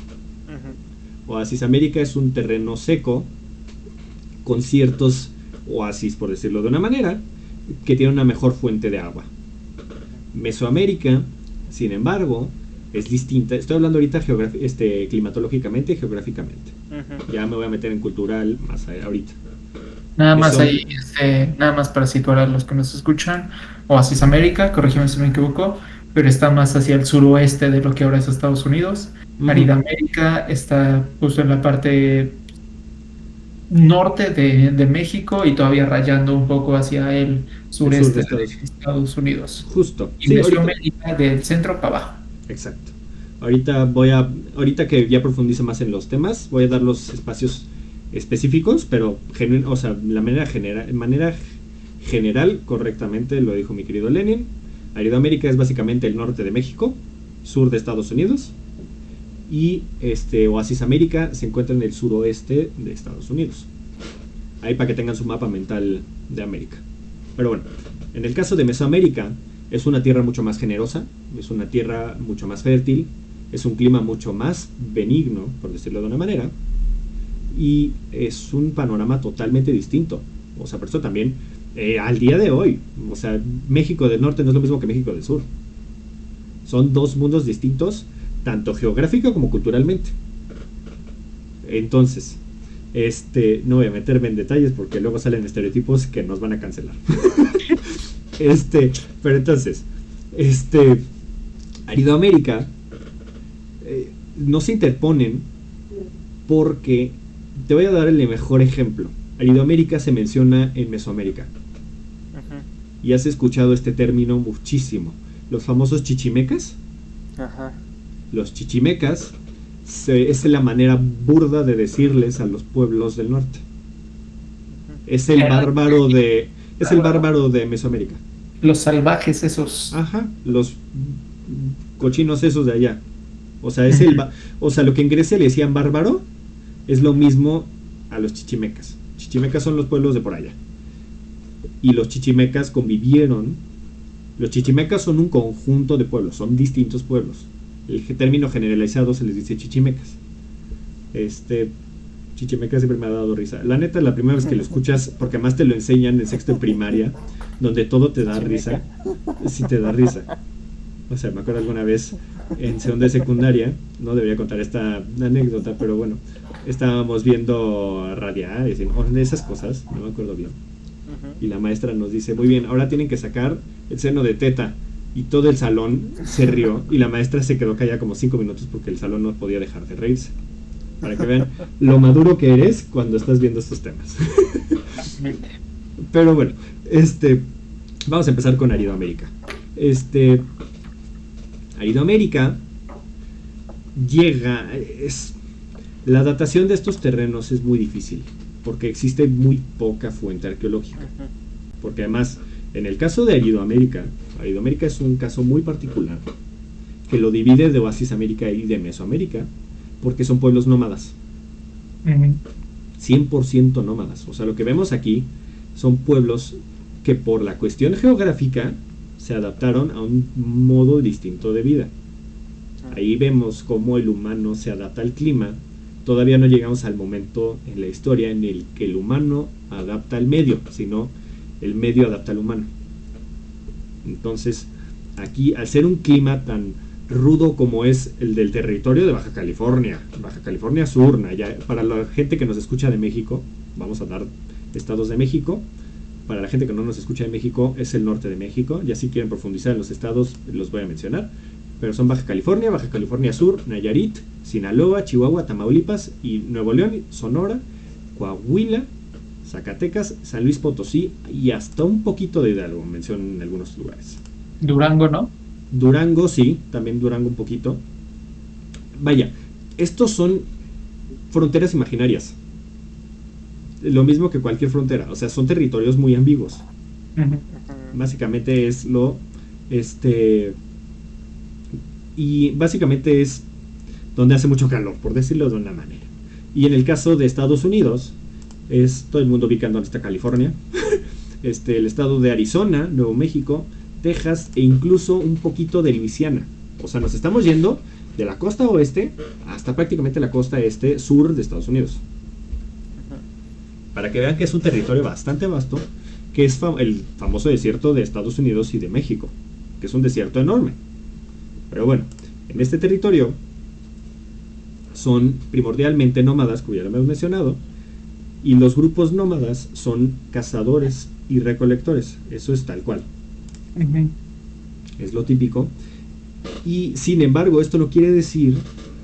C: Ujú.
A: Oasis América es un terreno seco con ciertos oasis, por decirlo de una manera, que tiene una mejor fuente de agua. Mesoamérica, sin embargo, es distinta. Estoy hablando ahorita climatológicamente y geográficamente.
C: Ujú.
A: Ya me voy a meter en cultural más ahorita.
B: nada más
A: Meso
B: ahí, nada más para situar a los que nos escuchan, Oasis América, corrígeme si me equivoco, pero está más hacia el suroeste de lo que ahora es Estados Unidos.
A: Ujú.
B: Arida América está justo en la parte norte de México y todavía rayando un poco hacia el
A: El sur de
B: sureste
A: Estados.
B: de Estados Unidos.
A: Justo.
B: Y
A: Sí, ahorita.
B: Mesoamérica del centro para abajo.
A: Exacto. Ahorita que ya profundizo más en los temas, voy a dar los espacios específicos, pero o sea, la manera general, correctamente lo dijo mi querido Lenin. Aridoamérica es básicamente el norte de México, sur de Estados Unidos, y Oasis América se encuentra en el suroeste de Estados Unidos. Ahí para que tengan su mapa mental de América. Pero bueno, en el caso de Mesoamérica, es una tierra mucho más generosa, es una tierra mucho más fértil, es un clima mucho más benigno, por decirlo de una manera, y es un panorama totalmente distinto. O sea, por eso también, al día de hoy, o sea, México del Norte no es lo mismo que México del Sur. Son dos mundos distintos, tanto geográfico como culturalmente. Entonces, no voy a meterme en detalles porque luego salen estereotipos que nos van a cancelar. Pero entonces, Aridoamérica no se interponen porque te voy a dar el mejor ejemplo. Aridoamérica se menciona en Mesoamérica
C: Ujú.
A: y has escuchado este término muchísimo. Los famosos chichimecas.
C: Ajá.
A: Los chichimecas es la manera burda de decirles a los pueblos del norte.
C: Ujú.
A: Es el bárbaro de es el bárbaro de Mesoamérica.
B: Los salvajes esos.
A: Ajá, los cochinos esos de allá. O sea,
B: Ujú.
A: o sea, lo que en Grecia le decían bárbaro es lo mismo a los chichimecas. Chichimecas son los pueblos de por allá. Y los chichimecas convivieron. Los chichimecas son un conjunto de pueblos, son distintos pueblos. El término generalizado se les dice chichimecas. Chichimeca siempre me ha dado risa. La neta, la primera vez que lo escuchas, porque además te lo enseñan en sexto de primaria, donde todo te da risa, sí te da risa. O sea, me acuerdo alguna vez en segundo de secundaria, no debería contar esta anécdota, pero bueno, estábamos viendo radiar y esas cosas, no me acuerdo bien.
C: Ujú.
A: Y la maestra nos dice, muy bien, ahora tienen que sacar el seno de teta. Y todo el salón se rió y la maestra se quedó callada como 5 minutos porque el salón no podía dejar de reírse. Para que vean lo maduro que eres cuando estás viendo estos temas. Pero bueno, vamos a empezar con Aridoamérica. Aridoamérica la datación de estos terrenos es muy difícil porque existe muy poca fuente arqueológica.
C: Ujú.
A: Porque además, en el caso de Aridoamérica es un caso muy particular que lo divide de Oasis América y de Mesoamérica porque son pueblos nómadas.
B: Ujú.
A: 100% nómadas. O sea, lo que vemos aquí son pueblos que por la cuestión geográfica se adaptaron a un modo distinto de vida. Ahí vemos cómo el humano se adapta al clima. Todavía no llegamos al momento en la historia en el que el humano adapta al medio, sino el medio adapta al humano. Entonces, aquí, al ser un clima tan rudo como es el del territorio de Baja California Sur, para la gente que nos escucha de México, vamos a dar estados de México. Para la gente que no nos escucha de México, es el norte de México. Ya si quieren profundizar en los estados, los voy a mencionar. Pero son Baja California Sur, Nayarit, Sinaloa, Chihuahua, Tamaulipas y Nuevo León, Sonora, Coahuila, Zacatecas, San Luis Potosí y hasta un poquito de Hidalgo, mencionan en algunos lugares.
B: Durango, ¿no?
A: Durango, sí, también Durango un poquito. Vaya, estos son fronteras imaginarias. Lo mismo que cualquier frontera, o sea, son territorios muy ambiguos. Básicamente es y básicamente es donde hace mucho calor, por decirlo de una manera. Y en el caso de Estados Unidos, todo el mundo ubica dónde está California, el estado de Arizona, Nuevo México, Texas e incluso un poquito de Luisiana. O sea, nos estamos yendo de la costa oeste hasta prácticamente la costa sur de Estados Unidos. Para que vean que es un territorio bastante vasto, que es el famoso desierto de Estados Unidos y de México, que es un desierto enorme. Pero bueno, en este territorio son primordialmente nómadas, como ya lo hemos mencionado, y los grupos nómadas son cazadores y recolectores. Eso es tal cual. Es lo típico. Y sin embargo, esto no quiere decir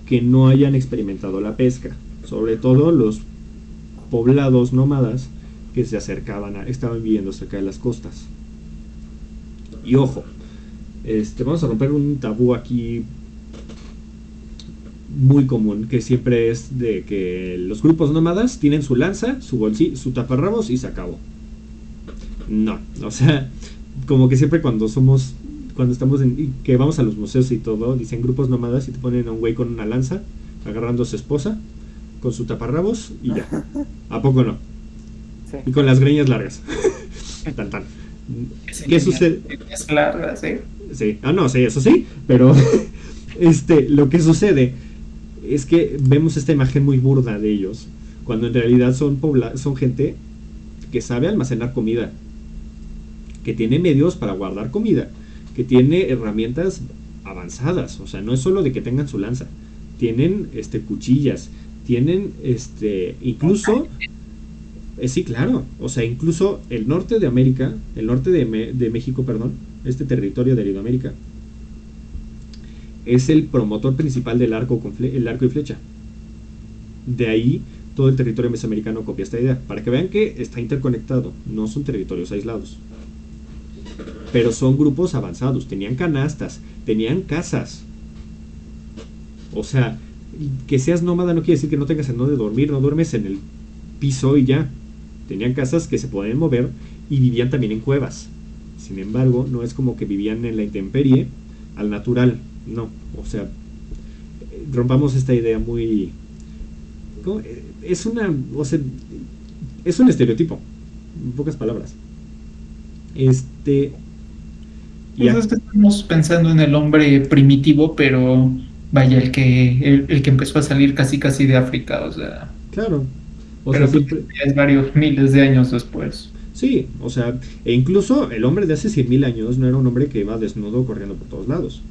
A: que no hayan experimentado la pesca. Sobre todo los poblados nómadas que se estaban viviendo cerca de las costas. Y ojo, vamos a romper un tabú aquí muy común, que siempre es de que los grupos nómadas tienen su lanza, su bolsillo, su taparrabos y se acabó. No, o sea, como que siempre cuando estamos que vamos a los museos y todo, dicen grupos nómadas y te ponen a un güey con una lanza, agarrando a su esposa, con su taparrabos y ya. ¿A poco no?
C: Sí.
A: Y con las greñas largas. Tan. ¿Qué sucede?
B: Es largas, ¿eh?
A: Sí, no, sí, eso sí, pero lo que sucede es que vemos esta imagen muy burda de ellos, cuando en realidad son gente que sabe almacenar comida, que tiene medios para guardar comida, que tiene herramientas avanzadas. O sea, no es solo de que tengan su lanza, tienen cuchillas, tienen incluso sí, claro, o sea, incluso el norte de América, el norte de México, perdón, este territorio de Aridoamérica es el promotor principal del arco y flecha. De ahí todo el territorio mesoamericano copia esta idea, para que vean que está interconectado, no son territorios aislados. Pero son grupos avanzados, tenían canastas, tenían casas. O sea, que seas nómada no quiere decir que no tengas en dónde dormir, no duermes en el piso y ya. Tenían casas que se podían mover y vivían también en cuevas. Sin embargo, no es como que vivían en la intemperie, al natural, no. O sea, rompamos esta idea muy... es un estereotipo, en pocas palabras.
B: Pues es que estamos pensando en el hombre primitivo, pero vaya, el que empezó a salir casi de África, o sea.
A: Claro.
B: Pero siempre es varios miles de años después.
A: Sí, o sea, e incluso el hombre de hace 100.000 años no era un hombre que iba desnudo corriendo por todos lados.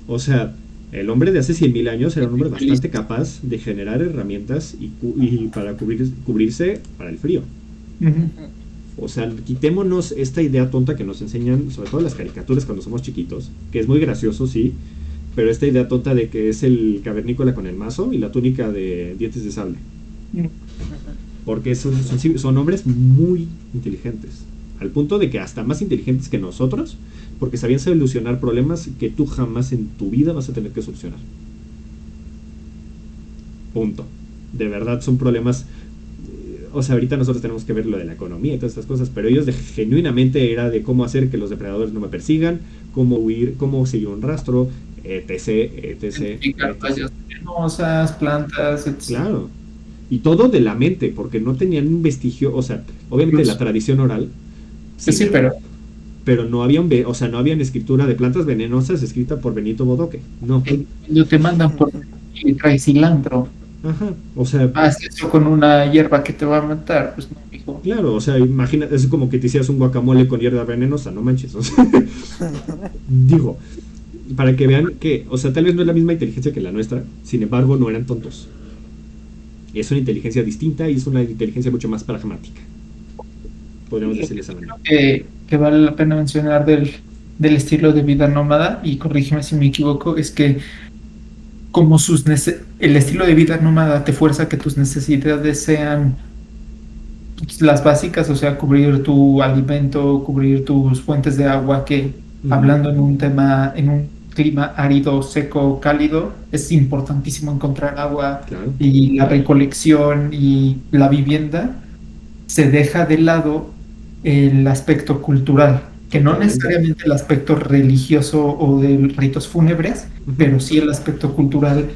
A: O sea, el hombre de hace 100.000 años era un hombre bastante capaz de generar herramientas y para cubrirse para el frío. O sea, quitémonos esta idea tonta que nos enseñan, sobre todo las caricaturas cuando somos chiquitos, que es muy gracioso, sí, pero esta idea tonta de que es el cavernícola con el mazo y la túnica de dientes de sable. Porque son hombres muy inteligentes, al punto de que hasta más inteligentes que nosotros, porque sabían solucionar problemas que tú jamás en tu vida vas a tener que solucionar. Punto. De verdad son problemas. O sea, ahorita nosotros tenemos que ver lo de la economía y todas estas cosas, pero ellos genuinamente era de cómo hacer que los depredadores no me persigan, cómo huir, cómo seguir un rastro, etc.
B: Tallas venenosas, plantas, etc.
A: Claro. Y todo de la mente, porque no tenían un vestigio, o sea, obviamente la tradición oral.
B: Sí, pero
A: pero no había o sea, no había escritura de plantas venenosas escrita por Benito Bodoque, no.
B: Ellos te mandan por y trae cilantro.
A: Ajá, o sea,
B: Haz eso con una hierba que te va a matar, pues no, hijo.
A: claro, o sea, imagina, es como que te hicieras un guacamole con hierba venenosa, no manches, o sea, digo, para que vean que, o sea, tal vez no es la misma inteligencia que la nuestra, sin embargo, no eran tontos. Es una inteligencia distinta y es una inteligencia mucho más pragmática. Podríamos decirle esa manera.
B: Que vale la pena mencionar del estilo de vida nómada, y corrígeme si me equivoco, es que como el estilo de vida nómada te fuerza a que tus necesidades sean las básicas, o sea, cubrir tu alimento, cubrir tus fuentes de agua, que hablando en un tema, en un clima árido, seco, cálido, es importantísimo encontrar agua.
A: Claro.
B: Y la recolección y la vivienda, se deja de lado el aspecto cultural, que no
A: Totalmente.
B: necesariamente el aspecto religioso o de ritos fúnebres, pero sí el aspecto cultural,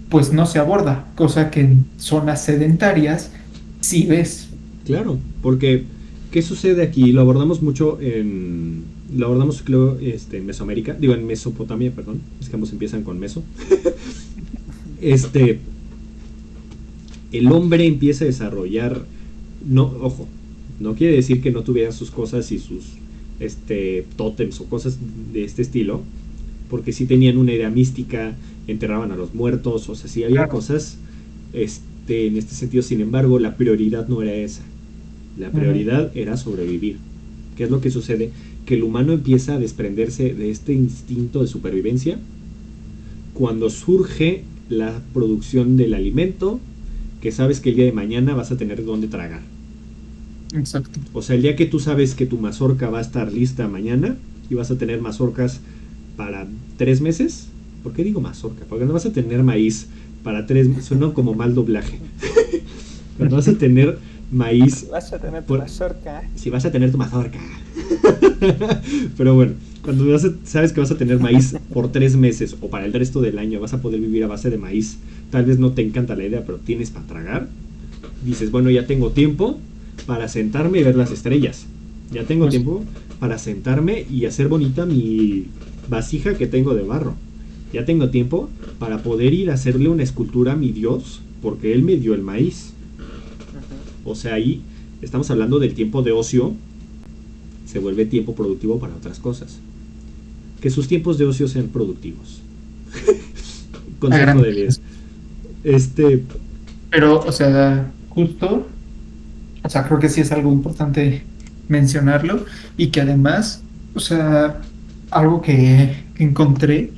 B: pues no se aborda, cosa que en zonas sedentarias sí ves.
A: Claro, porque ¿qué sucede aquí? Lo abordamos mucho lo abordamos creo, en Mesoamérica, digo en Mesopotamia, perdón, es que ambos empiezan con Meso. El hombre empieza a desarrollar, no, ojo, no quiere decir que no tuvieran sus cosas y sus tótems o cosas de este estilo, porque sí tenían una idea mística, enterraban a los muertos, o sea, sí había
B: Claro.
A: cosas en este sentido. Sin embargo, la prioridad no era esa. La prioridad era sobrevivir. ¿Qué es lo que sucede? Que el humano empieza a desprenderse de este instinto de supervivencia cuando surge la producción del alimento, que sabes que el día de mañana vas a tener dónde tragar.
B: Exacto.
A: O sea, el día que tú sabes que tu mazorca va a estar lista mañana y vas a tener mazorcas para 3 meses. ¿Por qué digo mazorca? Porque no vas a tener maíz para 3 meses. Suena como mal doblaje. Cuando vas a tener maíz.
C: Vas a tener tu
A: por-
C: mazorca.
A: Si vas a tener tu mazorca. Pero bueno, cuando sabes que vas a tener maíz por 3 meses o para el resto del año, vas a poder vivir a base de maíz. Tal vez no te encanta la idea, pero tienes para tragar. Dices, bueno, ya tengo tiempo para sentarme y ver las estrellas. Ya tengo tiempo para sentarme y hacer bonita mi vasija que tengo de barro. Ya tengo tiempo para poder ir a hacerle una escultura a mi Dios, porque Él me dio el maíz. O sea, ahí estamos hablando del tiempo de ocio, se vuelve tiempo productivo para otras cosas. Que sus tiempos de ocio sean productivos. Consejo de vida.
B: Pero, o sea, justo, o sea, creo que sí es algo importante mencionarlo, y que además, o sea, algo que encontré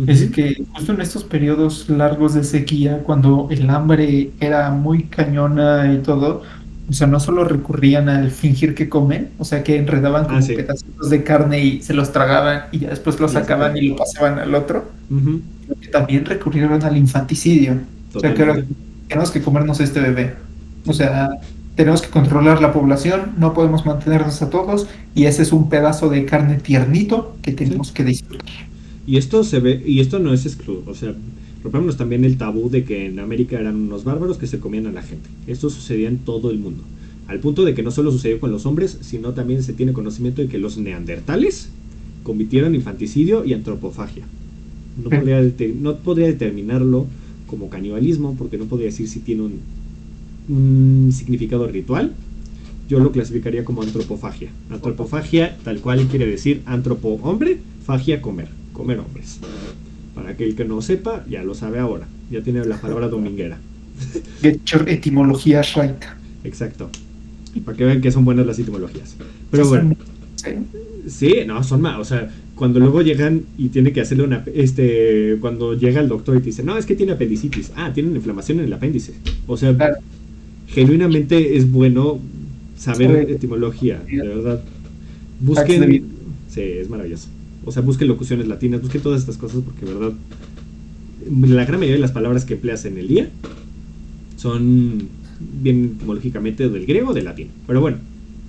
B: es que justo en estos periodos largos de sequía, cuando el hambre era muy cañona y todo, o sea, no solo recurrían al fingir que comen, o sea, que enredaban como
A: sí.
B: pedacitos de carne y se los tragaban y ya después lo sacaban y lo pasaban al otro, sino que también recurrieron al infanticidio. O sea, que ahora tenemos que comernos este bebé. O sea, tenemos que controlar la población, no podemos mantenernos a todos, y ese es un pedazo de carne tiernito que tenemos que disfrutar.
A: Y esto se ve, y esto no es exclusivo, o sea, rompemos también el tabú de que en América eran unos bárbaros que se comían a la gente. Esto sucedía en todo el mundo. Al punto de que no solo sucedió con los hombres, sino también se tiene conocimiento de que los neandertales cometieron infanticidio y antropofagia. No podría determinarlo como canibalismo, porque no podría decir si tiene un significado ritual. Yo lo clasificaría como antropofagia. Antropofagia, tal cual quiere decir antropo hombre, fagia comer hombres. Para aquel que no sepa, ya lo sabe ahora. Ya tiene la palabra dominguera.
B: Get your etimología right.
A: Exacto. Para que vean que son buenas las etimologías. Pero bueno. Sí, no, son más. O sea, cuando luego llegan y tiene que hacerle una. Cuando llega el doctor y te dice, no, es que tiene apendicitis. Ah, tiene una inflamación en el apéndice. O sea, claro, genuinamente es bueno saber etimología, de verdad. Busquen. Sí, es maravilloso. O sea, busquen locuciones latinas, busquen todas estas cosas porque, de verdad, la gran mayoría de las palabras que empleas en el día son bien etimológicamente del griego o del latín. Pero bueno,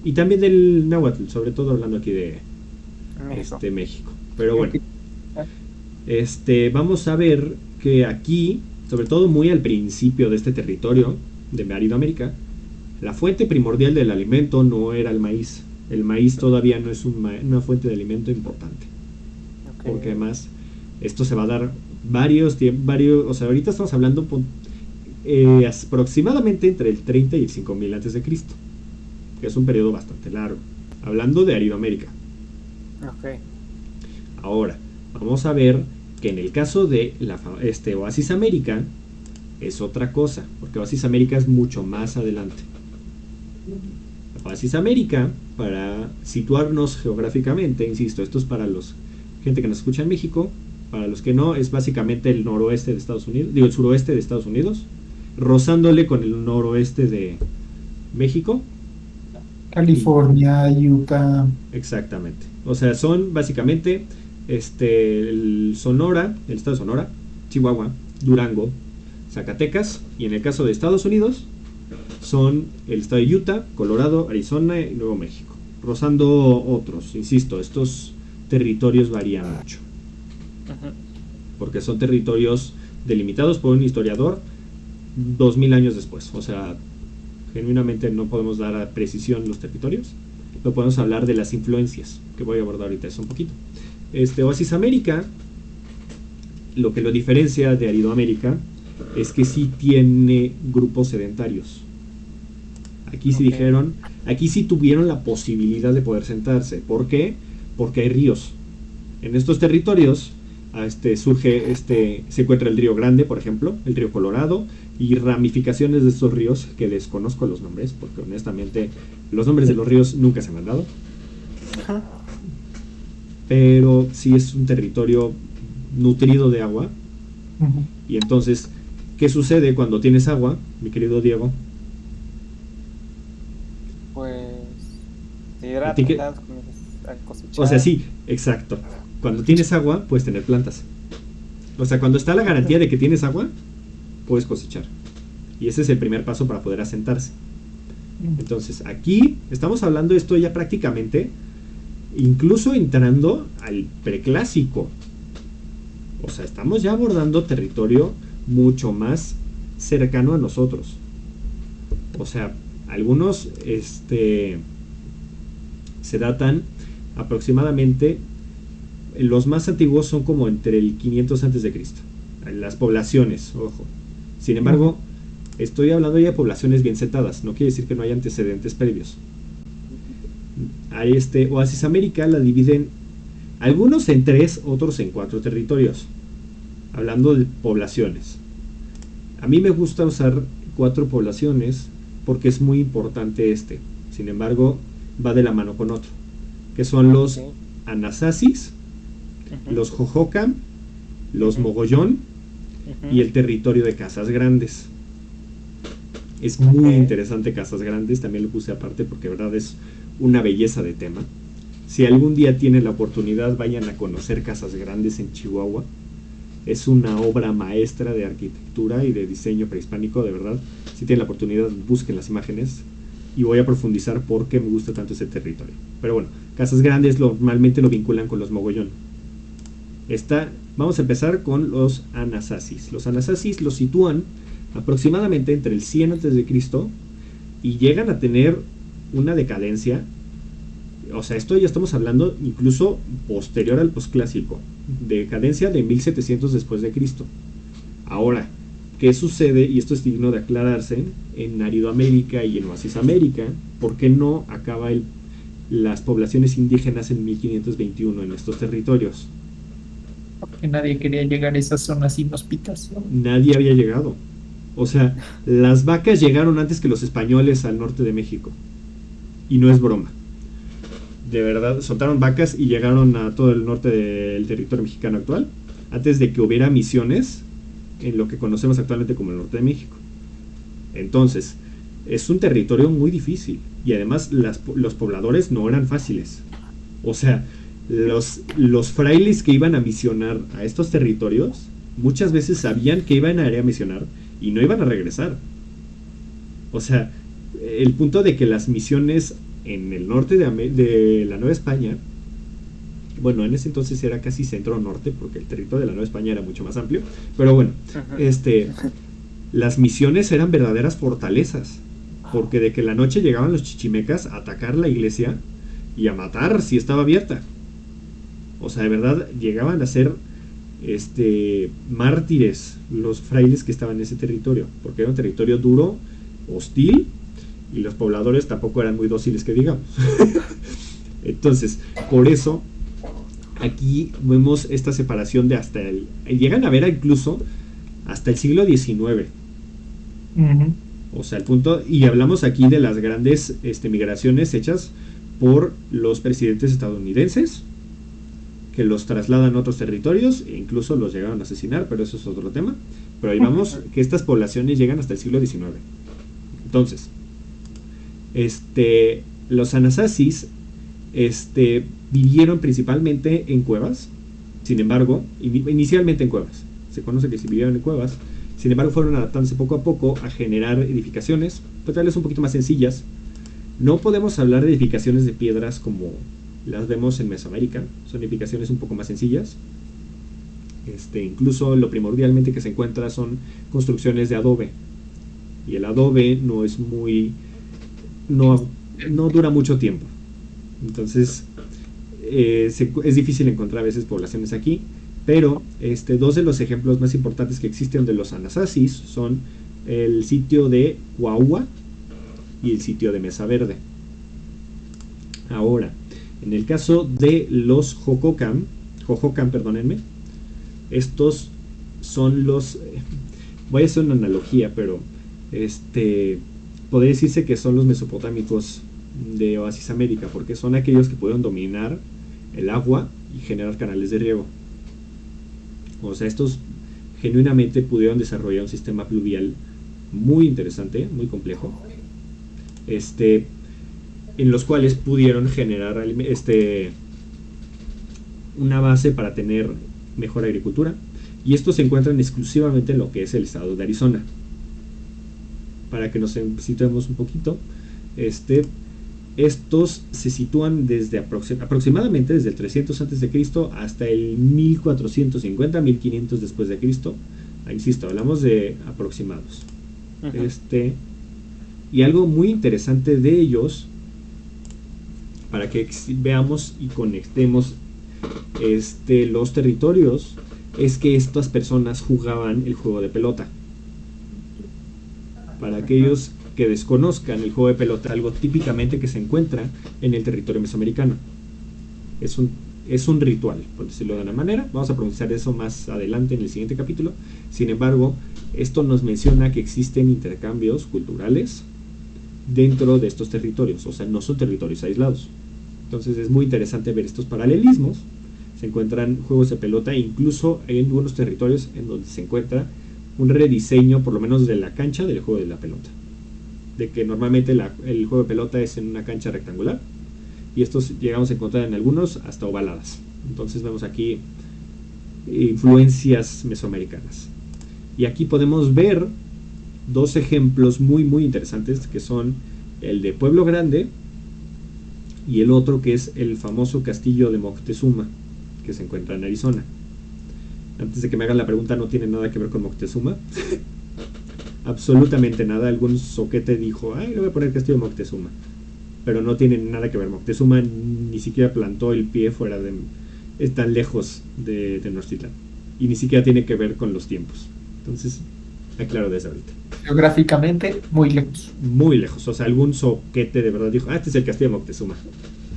A: y también del náhuatl, sobre todo hablando aquí de México. Pero bueno, vamos a ver que aquí, sobre todo muy al principio de este territorio de Mesoamérica, la fuente primordial del alimento no era el maíz, El maíz todavía no es una fuente de alimento importante.
C: Ok.
A: Porque además esto se va a dar varios, o sea, ahorita estamos hablando aproximadamente entre el 30 y el 5000 antes de Cristo, que es un periodo bastante largo, hablando de Aridoamérica.
C: Ok.
A: Ahora, vamos a ver que en el caso de Oasis América es otra cosa, porque Oasis América es mucho más adelante. Oasis América, para situarnos geográficamente, insisto, esto es para los gente que nos escucha en México, para los que no, es básicamente el noroeste de Estados Unidos, digo el suroeste de Estados Unidos, rozándole con el noroeste de México.
B: California, Utah.
A: Exactamente. O sea, son básicamente el Sonora, el estado de Sonora, Chihuahua, Durango, Zacatecas, y en el caso de Estados Unidos son el estado de Utah, Colorado, Arizona y Nuevo México, rozando otros. Insisto, estos territorios varían mucho,
C: Ujú.
A: porque son territorios delimitados por un historiador 2000 años después. O sea, genuinamente no podemos dar a precisión los territorios, pero podemos hablar de las influencias, que voy a abordar ahorita eso un poquito. Oasis América, lo que lo diferencia de Aridoamérica es que sí tiene grupos sedentarios. Aquí sí
C: Ok.
A: dijeron, aquí sí tuvieron la posibilidad de poder sentarse. ¿Por qué? Porque hay ríos. En estos territorios se encuentra el río Grande, por ejemplo, el río Colorado, y ramificaciones de estos ríos que desconozco los nombres, porque honestamente los nombres de los ríos nunca se me han dado. Pero sí es un territorio nutrido de agua.
B: Ujú.
A: Y entonces, ¿qué sucede cuando tienes agua, mi querido Diego?
C: Pues te
A: ¿A ti qué?
C: hidratas, comienzas a cosechar.
A: O sea, sí, exacto. Cuando tienes agua, puedes tener plantas. O sea, cuando está la garantía de que tienes agua, puedes cosechar. Y ese es el primer paso para poder asentarse. Entonces, aquí estamos hablando de esto ya prácticamente, incluso entrando al preclásico. O sea, estamos ya abordando territorio mucho más cercano a nosotros. O sea, algunos se datan aproximadamente, los más antiguos son como entre el 500 antes de Cristo. Las poblaciones, ojo. Sin embargo, estoy hablando ya de poblaciones bien sentadas, no quiere decir que no haya antecedentes previos. A Oasis América la dividen algunos en 3, otros en 4 territorios, hablando de poblaciones. A mí me gusta usar 4 poblaciones porque es muy importante sin embargo va de la mano con otro, que son los
C: Ok.
A: Anasasis,
C: Ujú.
A: los Jojocan, los
C: Ujú.
A: Mogollón
C: Ujú.
A: y el territorio de Casas Grandes. Es muy
C: Ok.
A: interesante Casas Grandes, también lo puse aparte porque de verdad es una belleza de tema. Si algún día tienen la oportunidad, vayan a conocer Casas Grandes en Chihuahua. Es una obra maestra de arquitectura y de diseño prehispánico, de verdad. Si tienen la oportunidad, busquen las imágenes y voy a profundizar por qué me gusta tanto ese territorio. Pero bueno, Casas Grandes normalmente lo vinculan con los Mogollón. Vamos a empezar con los Anasasis. Los Anasasis los sitúan aproximadamente entre el 100 a.C. y llegan a tener una decadencia. O sea, esto ya estamos hablando incluso posterior al posclásico, decadencia de 1700 después de Cristo. Ahora, ¿qué sucede? Y esto es digno de aclararse en Aridoamérica y en Oasis América. ¿Por qué no acaba las poblaciones indígenas en 1521 en estos territorios?
B: Que nadie quería llegar a esas zonas inhóspitas.
A: Nadie había llegado. O sea, las vacas llegaron antes que los españoles al norte de México. Y no es broma. De verdad, soltaron vacas y llegaron a todo el norte del territorio mexicano actual, antes de que hubiera misiones en lo que conocemos actualmente como el norte de México. Entonces, es un territorio muy difícil. Y además, los pobladores no eran fáciles. O sea, los frailes que iban a misionar a estos territorios, muchas veces sabían que iban a ir a misionar y no iban a regresar. O sea, el punto de que las misiones en el norte de la Nueva España, bueno, en ese entonces era casi centro-norte, porque el territorio de la Nueva España era mucho más amplio, pero bueno,
C: Ujú.
A: las misiones eran verdaderas fortalezas, porque de que la noche llegaban los chichimecas a atacar la iglesia, y a matar si estaba abierta. O sea, de verdad llegaban a ser mártires los frailes que estaban en ese territorio, porque era un territorio duro, hostil, y los pobladores tampoco eran muy dóciles que digamos. Entonces, por eso aquí vemos esta separación de hasta llegan a ver incluso hasta el siglo XIX.
B: Ujú.
A: O sea, el punto, y hablamos aquí de las grandes migraciones hechas por los presidentes estadounidenses, que los trasladan a otros territorios e incluso los llegaron a asesinar, pero eso es otro tema. Pero ahí vamos que estas poblaciones llegan hasta el siglo XIX. Entonces, los Anasazis vivieron principalmente en cuevas. Sin embargo, inicialmente en cuevas. Se conoce que sí vivieron en cuevas. Sin embargo, fueron adaptándose poco a poco a generar edificaciones, pues tal vez un poquito más sencillas. No podemos hablar de edificaciones de piedras como las vemos en Mesoamérica. Son edificaciones un poco más sencillas. Incluso lo primordialmente que se encuentra son construcciones de adobe. Y el adobe no es no dura mucho tiempo. Entonces es difícil encontrar a veces poblaciones aquí. Pero dos de los ejemplos más importantes que existen de los Anasasis son el sitio de Cuahua y el sitio de Mesa Verde. Ahora, en el caso de los Hohokam, perdónenme, estos son los... voy a hacer una analogía, pero podría decirse que son los mesopotámicos de Oasis América, porque son aquellos que pudieron dominar el agua y generar canales de riego. O sea, estos genuinamente pudieron desarrollar un sistema pluvial muy interesante, muy complejo, en los cuales pudieron generar una base para tener mejor agricultura, y estos se encuentran exclusivamente en lo que es el estado de Arizona. Para que nos situemos un poquito, estos se sitúan desde aproximadamente desde el 300 a.C. hasta el 1450, 1500 después de Cristo. Insisto, hablamos de aproximados. Uh-huh. Y algo muy interesante de ellos, para que veamos y conectemos los territorios, es que estas personas jugaban el juego de pelota. Para aquellos que desconozcan, el juego de pelota, algo típicamente que se encuentra en el territorio mesoamericano. Es un ritual, por decirlo de una manera. Vamos a profundizar eso más adelante en el siguiente capítulo. Sin embargo, esto nos menciona que existen intercambios culturales dentro de estos territorios. O sea, no son territorios aislados. Entonces es muy interesante ver estos paralelismos. Se encuentran juegos de pelota, incluso en algunos territorios en donde se encuentra un rediseño, por lo menos de la cancha del juego de la pelota. De que normalmente el juego de pelota es en una cancha rectangular, y estos llegamos a encontrar en algunos hasta ovaladas. Entonces vemos aquí influencias mesoamericanas. Y aquí podemos ver dos ejemplos muy muy interesantes, que son el de Pueblo Grande y el otro que es el famoso castillo de Moctezuma, que se encuentra en Arizona. Antes de que me hagan la pregunta, no tiene nada que ver con Moctezuma. Absolutamente nada. Algún soquete dijo, le voy a poner castillo de Moctezuma, pero no tiene nada que ver. Moctezuma ni siquiera plantó el pie fuera de... es tan lejos de Tenochtitlán, y ni siquiera tiene que ver con los tiempos. Entonces, aclaro desde ahorita.
B: Geográficamente, muy lejos.
A: Muy lejos. O sea, algún soquete de verdad dijo, este es el castillo de Moctezuma,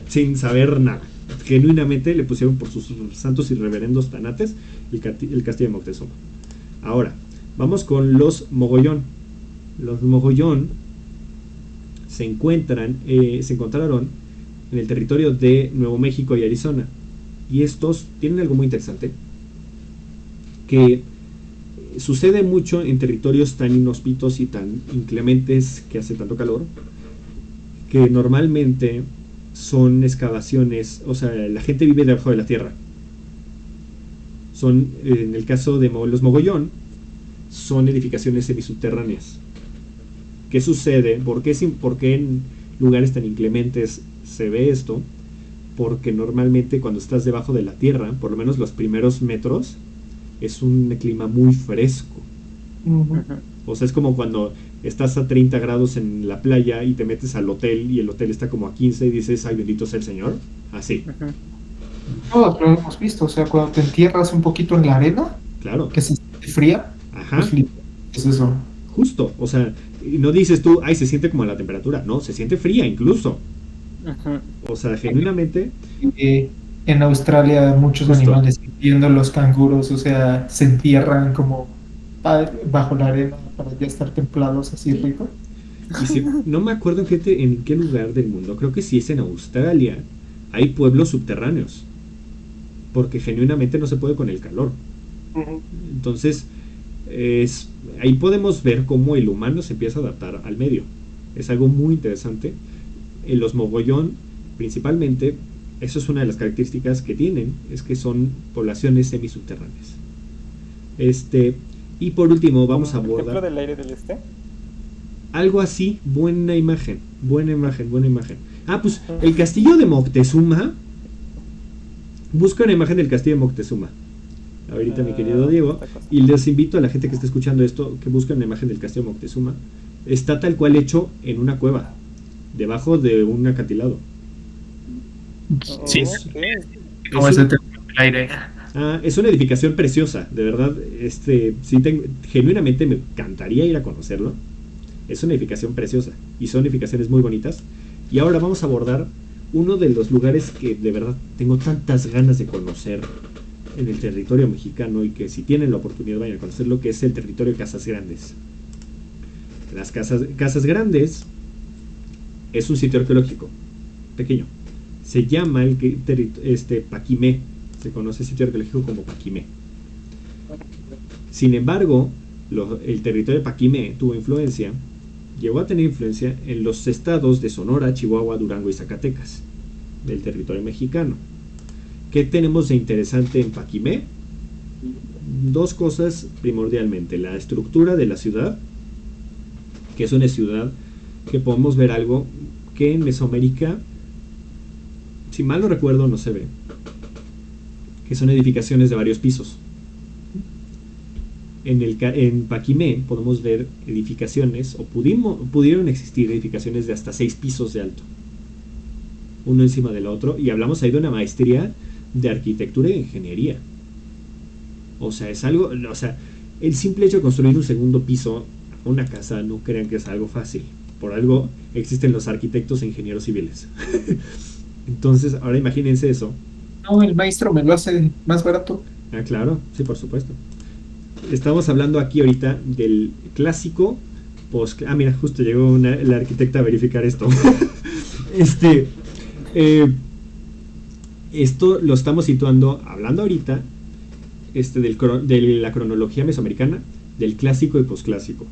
A: sin saber nada. Genuinamente le pusieron por sus santos y reverendos tanates el castillo de Moctezuma. Ahora, vamos con los Mogollón. Los Mogollón se encontraron en el territorio de Nuevo México y Arizona. Y estos tienen algo muy interesante, que sucede mucho en territorios tan inhóspitos y tan inclementes, que hace tanto calor, que normalmente son excavaciones, o sea, la gente vive debajo de la tierra. En el caso de los Mogollón, son edificaciones semisubterráneas. ¿Qué sucede? ¿Por qué en lugares tan inclementes se ve esto? Porque normalmente cuando estás debajo de la tierra, por lo menos los primeros metros, es un clima muy fresco.
B: Uh-huh.
A: O sea, es como cuando estás a 30 grados en la playa y te metes al hotel y el hotel está como a 15 y dices, ay, bendito sea el Señor. Así,
C: Ujú.
B: Todos lo hemos visto, o sea, cuando te entierras un poquito en la arena,
A: claro.
B: que se siente fría,
A: Ajá,
B: pues es eso.
A: justo. O sea, y no dices tú, ay, se siente como a la temperatura. No, se siente fría incluso.
C: Ujú.
A: O sea, genuinamente,
B: Eh, en Australia muchos
A: justo.
B: animales, incluyendo los canguros, o sea, se entierran como bajo la arena para ya estar templados así rico.
A: Y si, no me acuerdo en qué lugar del mundo, creo que sí es en Australia, hay pueblos subterráneos, porque genuinamente no se puede con el calor.
B: Ujú.
A: Entonces, ahí podemos ver cómo el humano se empieza a adaptar al medio. Es algo muy interesante. En los mogollón, principalmente, eso es una de las características que tienen, es que son poblaciones semisubterráneas. Este, y por último, vamos a
C: Como el templo
A: abordar
C: del aire del este.
A: algo así, buena imagen, buena imagen, buena imagen. Ah, pues
C: Ujú.
A: el castillo de Moctezuma. Busca una imagen del castillo de Moctezuma. Ahorita, mi querido
C: ¿Dónde
A: Diego.
C: está cosa?
A: Y les invito a la gente que está escuchando esto que busquen una imagen del castillo de Moctezuma. Está tal cual hecho en una cueva, debajo de un acantilado.
B: Sí,
C: Oh,
A: Es,
C: ok.
B: como
A: es,
B: ese
A: un,
B: templo del aire.
A: es una edificación preciosa, de verdad. Sí genuinamente me encantaría ir a conocerlo. Es una edificación preciosa y son edificaciones muy bonitas. Y ahora vamos a abordar uno de los lugares que de verdad tengo tantas ganas de conocer en el territorio mexicano y que si tienen la oportunidad vayan a conocerlo, que es el territorio de Casas Grandes. Las Casas Grandes es un sitio arqueológico pequeño. Se llama Paquimé. Se conoce el sitio arqueológico como Paquimé. Sin embargo, el territorio de Paquimé tuvo influencia, llegó a tener influencia en los estados de Sonora, Chihuahua, Durango y Zacatecas, del territorio mexicano. ¿Qué tenemos de interesante en Paquimé? Dos cosas primordialmente. La estructura de la ciudad, que es una ciudad que podemos ver algo que en Mesoamérica, si mal no recuerdo, no se ve, que son edificaciones de varios pisos. En Paquimé podemos ver edificaciones, o pudieron existir edificaciones de hasta 6 pisos de alto, uno encima del otro, y hablamos ahí de una maestría de arquitectura e ingeniería. O sea, es algo, o sea, el simple hecho de construir un segundo piso a una casa, no crean que es algo fácil. Por algo existen los arquitectos e ingenieros civiles. Entonces, ahora imagínense eso.
B: No, el maestro me lo hace más barato.
A: Ah, claro, sí, por supuesto. Estamos hablando aquí ahorita del clásico mira, justo llegó la arquitecta a verificar esto. este, eh, Esto lo estamos situando, hablando ahorita, de la cronología mesoamericana, del clásico y posclásico.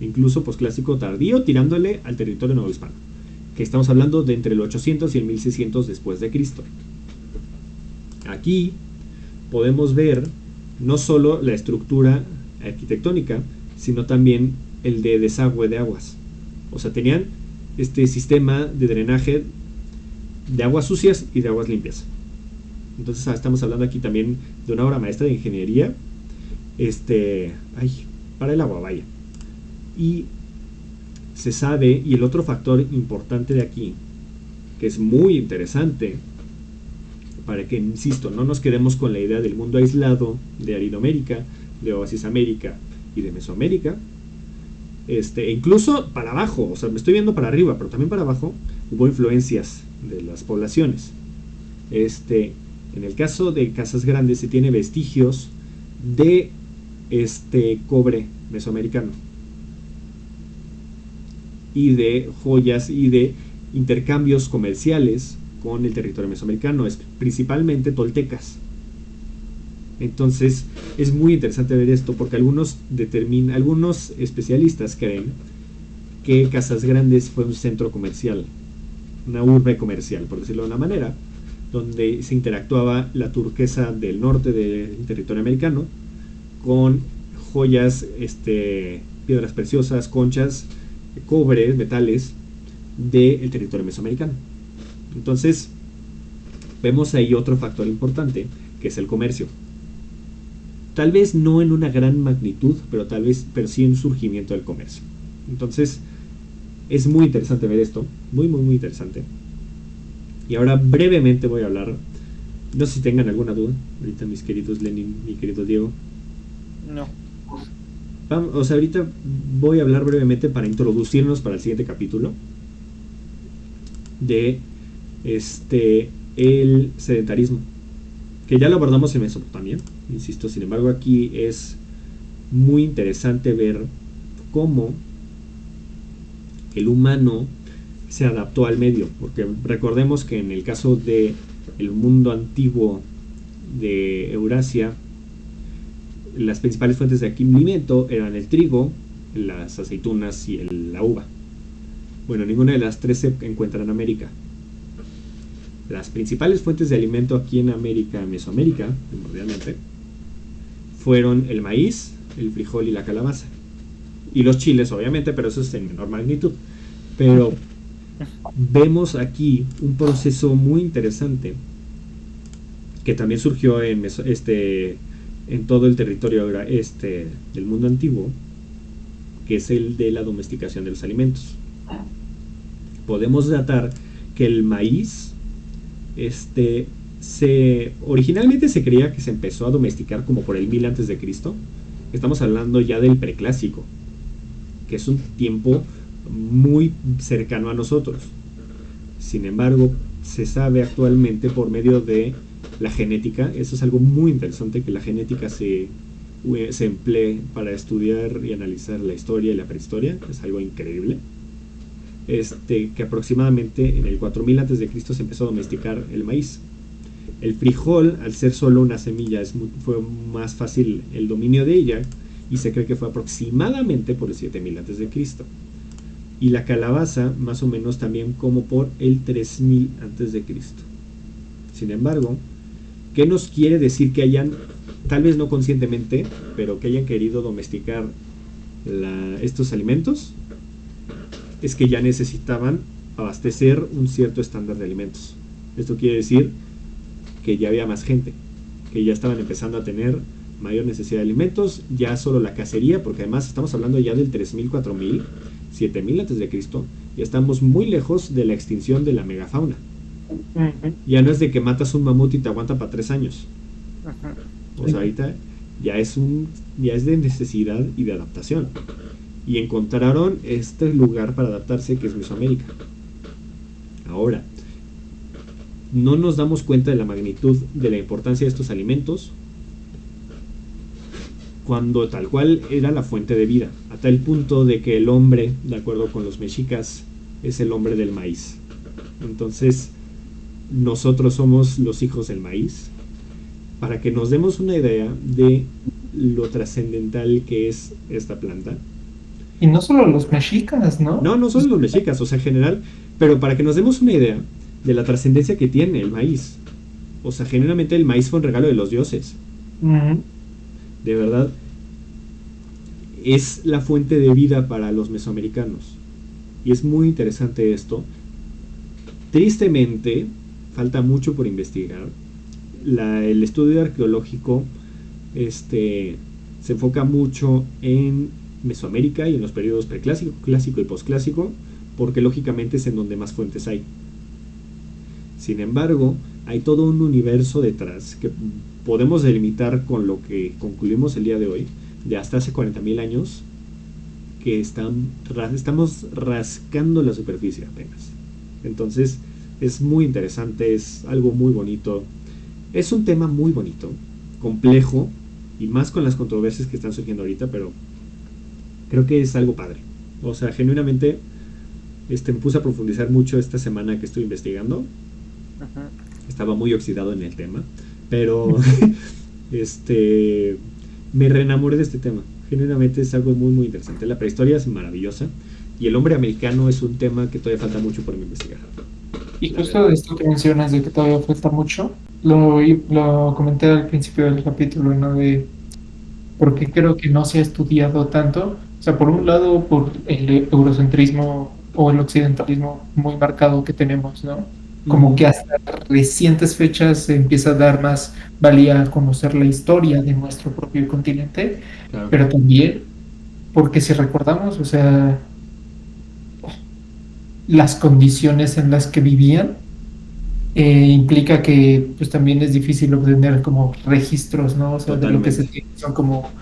A: Incluso posclásico tardío, tirándole al territorio novohispano. Que estamos hablando de entre el 800 y el 1600 después de Cristo. Aquí podemos ver no solo la estructura arquitectónica, sino también el de desagüe de aguas. O sea, tenían este sistema de drenaje de aguas sucias y de aguas limpias. Entonces estamos hablando aquí también de una obra maestra de ingeniería para el agua, vaya. Y se sabe, y el otro factor importante de aquí, que es muy interesante, para que, insisto, no nos quedemos con la idea del mundo aislado de Aridoamérica, de Oasis América y de Mesoamérica, incluso para abajo, o sea, me estoy viendo para arriba, pero también para abajo hubo influencias de las poblaciones. En el caso de Casas Grandes se tiene vestigios de cobre mesoamericano y de joyas y de intercambios comerciales con el territorio mesoamericano, principalmente toltecas. Entonces es muy interesante ver esto porque algunos especialistas creen que Casas Grandes fue un centro comercial, una urbe comercial, por decirlo de una manera, donde se interactuaba la turquesa del norte del territorio americano con joyas, piedras preciosas, conchas, cobre, metales del territorio mesoamericano. Entonces vemos ahí otro factor importante, que es el comercio. tal vez no en una gran magnitud, pero sí en un surgimiento del comercio. Entonces, es muy interesante ver esto, muy, muy, muy interesante. Y ahora brevemente voy a hablar, no sé si tengan alguna duda, ahorita mis queridos Lenin, mi querido Diego.
C: No.
A: Vamos, ahorita voy a hablar brevemente para introducirnos para el siguiente capítulo de el sedentarismo, que ya lo abordamos en Mesopotamia, insisto. Sin embargo, aquí es muy interesante ver cómo el humano se adaptó al medio, porque recordemos que en el caso de el mundo antiguo de Eurasia, las principales fuentes de alimento eran el trigo, las aceitunas y la uva. Bueno, ninguna de las tres se encuentra en América. Las principales fuentes de alimento aquí en América, Mesoamérica, primordialmente, fueron el maíz, el frijol y la calabaza. Y los chiles, obviamente, pero eso es en menor magnitud. Pero vemos aquí un proceso muy interesante que también surgió en todo el territorio del mundo antiguo, que es el de la domesticación de los alimentos. Podemos datar que el maíz originalmente se creía que se empezó a domesticar como por el 1000 antes de Cristo. Estamos hablando ya del preclásico, que es un tiempo muy cercano a nosotros. Sin embargo, se sabe actualmente por medio de la genética, eso es algo muy interesante, que la genética se emplee para estudiar y analizar la historia y la prehistoria, es algo increíble. Que aproximadamente en el 4000 antes de Cristo se empezó a domesticar el maíz. El frijol, al ser solo una semilla, fue más fácil el dominio de ella, y se cree que fue aproximadamente por el 7000 antes de Cristo. Y la calabaza, más o menos también como por el 3000 antes de Cristo. Sin embargo, ¿qué nos quiere decir que hayan, tal vez no conscientemente, pero que hayan querido domesticar estos alimentos? Es que ya necesitaban abastecer un cierto estándar de alimentos. Esto quiere decir que ya había más gente, que ya estaban empezando a tener mayor necesidad de alimentos, ya solo la cacería, porque además estamos hablando ya del 3000, 4000, 7000 antes de Cristo, y estamos muy lejos de la extinción de la megafauna. Ya no es de que matas un mamut y te aguanta para 3 años. O sea, ahorita ya es de necesidad y de adaptación. Y encontraron este lugar para adaptarse, que es Mesoamérica. Ahora, no nos damos cuenta de la magnitud de la importancia de estos alimentos cuando tal cual era la fuente de vida, a tal punto de que el hombre, de acuerdo con los mexicas, es el hombre del maíz. Entonces, nosotros somos los hijos del maíz, para que nos demos una idea de lo trascendental que es esta planta.
B: Y no solo los mexicas, ¿no?
A: No solo los mexicas, o sea, en general, pero para que nos demos una idea de la trascendencia que tiene el maíz. O sea, genuinamente el maíz fue un regalo de los dioses. De verdad, es la fuente de vida para los mesoamericanos. Y es muy interesante esto. Tristemente, falta mucho por investigar. El estudio arqueológico se enfoca mucho en Mesoamérica y en los periodos preclásico, clásico y posclásico, porque lógicamente es en donde más fuentes hay. Sin embargo, hay todo un universo detrás que podemos delimitar con lo que concluimos el día de hoy, de hasta hace 40.000 años, que estamos rascando la superficie apenas. Entonces, es muy interesante, es algo muy bonito. Es un tema muy bonito, complejo, y más con las controversias que están surgiendo ahorita, pero creo que es algo padre. O sea, genuinamente me puse a profundizar mucho esta semana que estuve investigando. Estaba muy oxidado en el tema, pero me reenamoré de este tema. Genuinamente es algo muy, muy interesante. La prehistoria es maravillosa, y el hombre americano es un tema que todavía falta mucho por investigar.
B: Y justo esto que mencionas de que todavía falta mucho, lo comenté al principio del capítulo, ¿no? De por qué creo que no se ha estudiado tanto. O sea, por un lado, por el eurocentrismo o el occidentalismo muy marcado que tenemos, ¿no? como que hasta recientes fechas se empieza a dar más valía a conocer la historia de nuestro propio continente,
A: Claro,
B: pero también porque si recordamos, o sea, las condiciones en las que vivían, implica que pues también es difícil obtener como registros, ¿no? O sea, de lo que se
A: totalmente.
B: tiene son como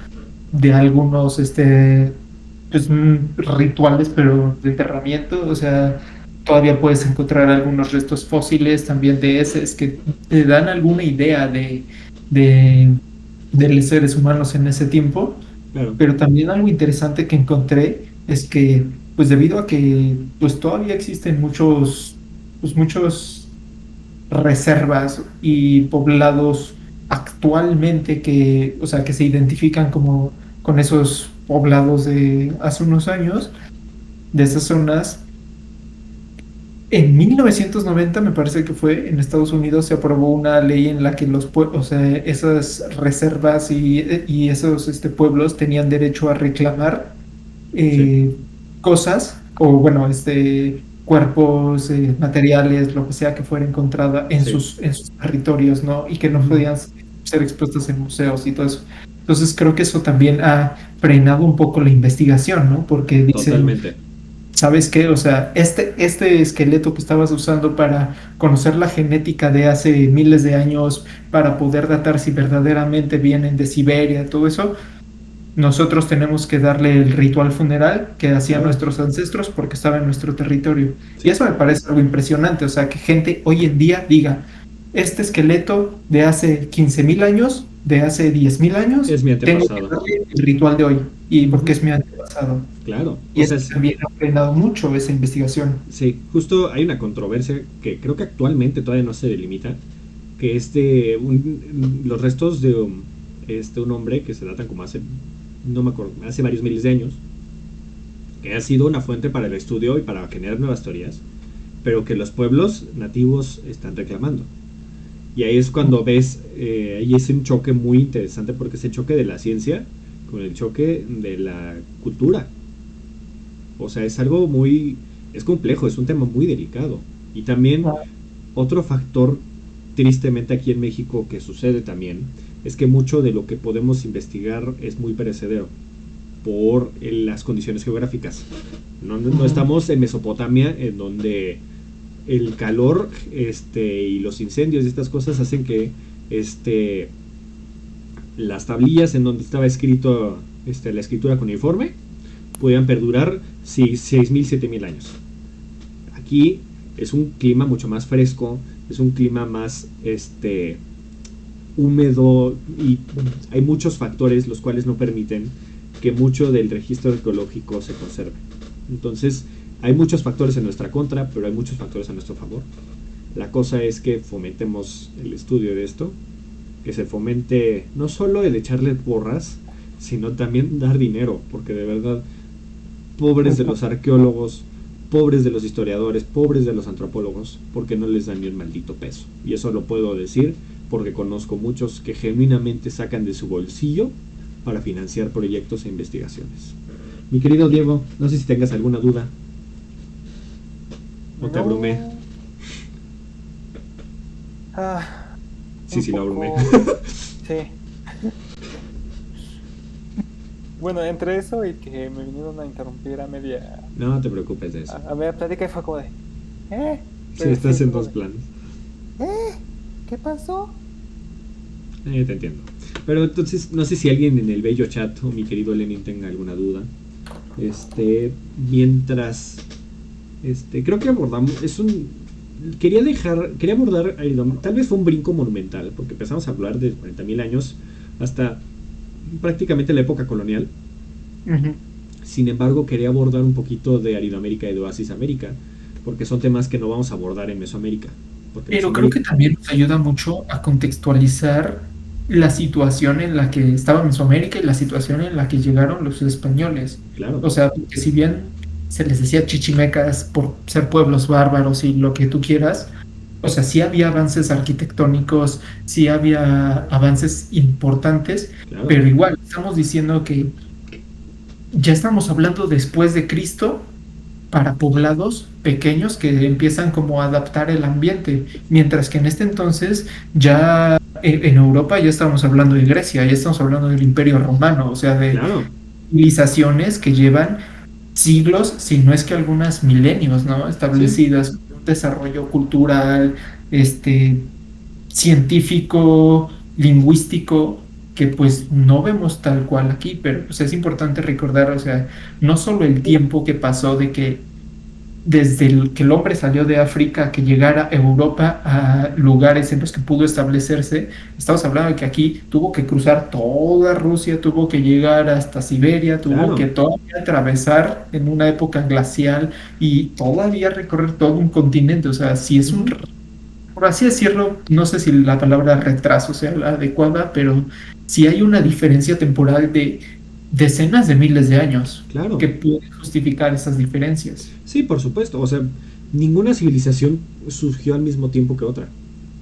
B: de algunos pues, rituales, pero de enterramiento, o sea, todavía puedes encontrar algunos restos fósiles también de heces que te dan alguna idea de, de los seres humanos en ese tiempo,
A: Claro,
B: pero también algo interesante que encontré es que, pues debido a que pues todavía existen muchos reservas y poblados actualmente que, o sea, que se identifican como con esos poblados de hace unos años, de esas zonas. En 1990 me parece que fue, en Estados Unidos se aprobó una ley en la que o sea, esas reservas y esos pueblos tenían derecho a reclamar
A: sí,
B: eh, cosas o bueno, cuerpos, materiales, lo que sea que fuera encontrada
A: sí.
B: en sus territorios, ¿no? Y que no
A: Ujú.
B: podían ser expuestas en museos y todo eso. Entonces creo que eso también ha frenado un poco la investigación, ¿no? Porque dicen,
A: Totalmente.
B: ¿sabes qué? O sea, este esqueleto que estabas usando para conocer la genética de hace miles de años, para poder datar si verdaderamente vienen de Siberia, todo eso, nosotros tenemos que darle el ritual funeral que hacían
A: Claro,
B: nuestros ancestros porque estaba en nuestro territorio. Y
A: sí.
B: eso me parece algo impresionante, o sea, que gente hoy en día diga, este esqueleto de hace 15.000 años, de hace 10.000 años,
A: Es mi
B: tengo que
A: antepasado.
B: darle el ritual de hoy, y porque
A: Ujú.
B: es mi antepasado.
A: Claro.
B: Y
A: O sea,
B: eso también ha frenado mucho esa investigación.
A: sí, justo hay una controversia que creo que actualmente todavía no se delimita, que los restos de un hombre que se datan como hace, no me acuerdo, hace varios miles de años, que ha sido una fuente para el estudio y para generar nuevas teorías, pero que los pueblos nativos están reclamando. Y ahí es cuando ves, ahí es un choque muy interesante porque es el choque de la ciencia con el choque de la cultura. O sea, es complejo, es un tema muy delicado. Y también otro factor, tristemente aquí en México, que sucede también, es que mucho de lo que podemos investigar es muy perecedero por las condiciones geográficas. No estamos en Mesopotamia, en donde el calor y los incendios y estas cosas hacen que este, las tablillas en donde estaba escrito la escritura cuneiforme pudieran perdurar 6.000, 7.000 años. Aquí es un clima mucho más fresco, es un clima más húmedo y hay muchos factores los cuales no permiten que mucho del registro arqueológico se conserve. Entonces, hay muchos factores en nuestra contra, pero hay muchos factores a nuestro favor. La cosa es que fomentemos el estudio de esto, que se fomente no solo el echarle porras, sino también dar dinero, porque de verdad, pobres de los arqueólogos, pobres de los historiadores, pobres de los antropólogos, porque no les dan ni un maldito peso. Y eso lo puedo decir porque conozco muchos que genuinamente sacan de su bolsillo para financiar proyectos e investigaciones. Mi querido Diego, no sé si tengas alguna duda o te abrumé.
C: No. Ah,
A: Sí,
C: un
A: sí, lo abrumé.
C: poco. Sí. Bueno, entre eso y que me vinieron a interrumpir a media.
A: No te preocupes de eso.
C: A media plática y fue como de. ¿Eh?
A: Sí,
C: Sí,
A: estás
C: fue
A: en
C: como
A: dos
C: de.
A: planes.
C: ¿Eh? ¿Qué pasó?
A: Te entiendo. Pero entonces, no sé si alguien en el bello chat o mi querido Lenin tenga alguna duda. Mientras, creo que abordamos, quería abordar, tal vez fue un brinco monumental, porque empezamos a hablar de 40.000 años hasta prácticamente la época colonial.
B: Ujú.
A: Sin embargo, quería abordar un poquito de Aridoamérica y de Oasis América, porque son temas que no vamos a abordar en Mesoamérica. Porque
B: Pero creo
A: Mesoamérica,
B: que también nos ayuda mucho a contextualizar la situación en la que estaba Mesoamérica y la situación en la que llegaron los españoles.
A: claro,
B: O sea, porque si bien se les decía chichimecas por ser pueblos bárbaros y lo que tú quieras, o sea, sí había avances arquitectónicos, sí había avances importantes,
A: claro,
B: pero igual estamos diciendo que ya estamos hablando después de Cristo para poblados pequeños que empiezan como a adaptar el ambiente, mientras que en este entonces ya en Europa ya estamos hablando de Grecia, ya estamos hablando del Imperio Romano, o sea, de
A: Claro,
B: civilizaciones que llevan siglos, si no es que algunas milenios, ¿no?
A: sí,
B: Establecidas, un desarrollo cultural, este, científico, lingüístico, que pues no vemos tal cual aquí, pero pues es importante recordar, o sea, no solo el tiempo que pasó de que desde que el hombre salió de África, que llegara a Europa a lugares en los que pudo establecerse, estamos hablando de que aquí tuvo que cruzar toda Rusia, tuvo que llegar hasta Siberia, tuvo
A: claro.
B: que todavía atravesar en una época glacial y todavía recorrer todo un continente, o sea, si es un,
A: Ujú,
B: por así decirlo, no sé si la palabra retraso sea la adecuada, pero si hay una diferencia temporal de decenas de miles de años
A: claro.
B: que puede justificar esas diferencias.
A: Sí, por supuesto. O sea, ninguna civilización surgió al mismo tiempo que otra.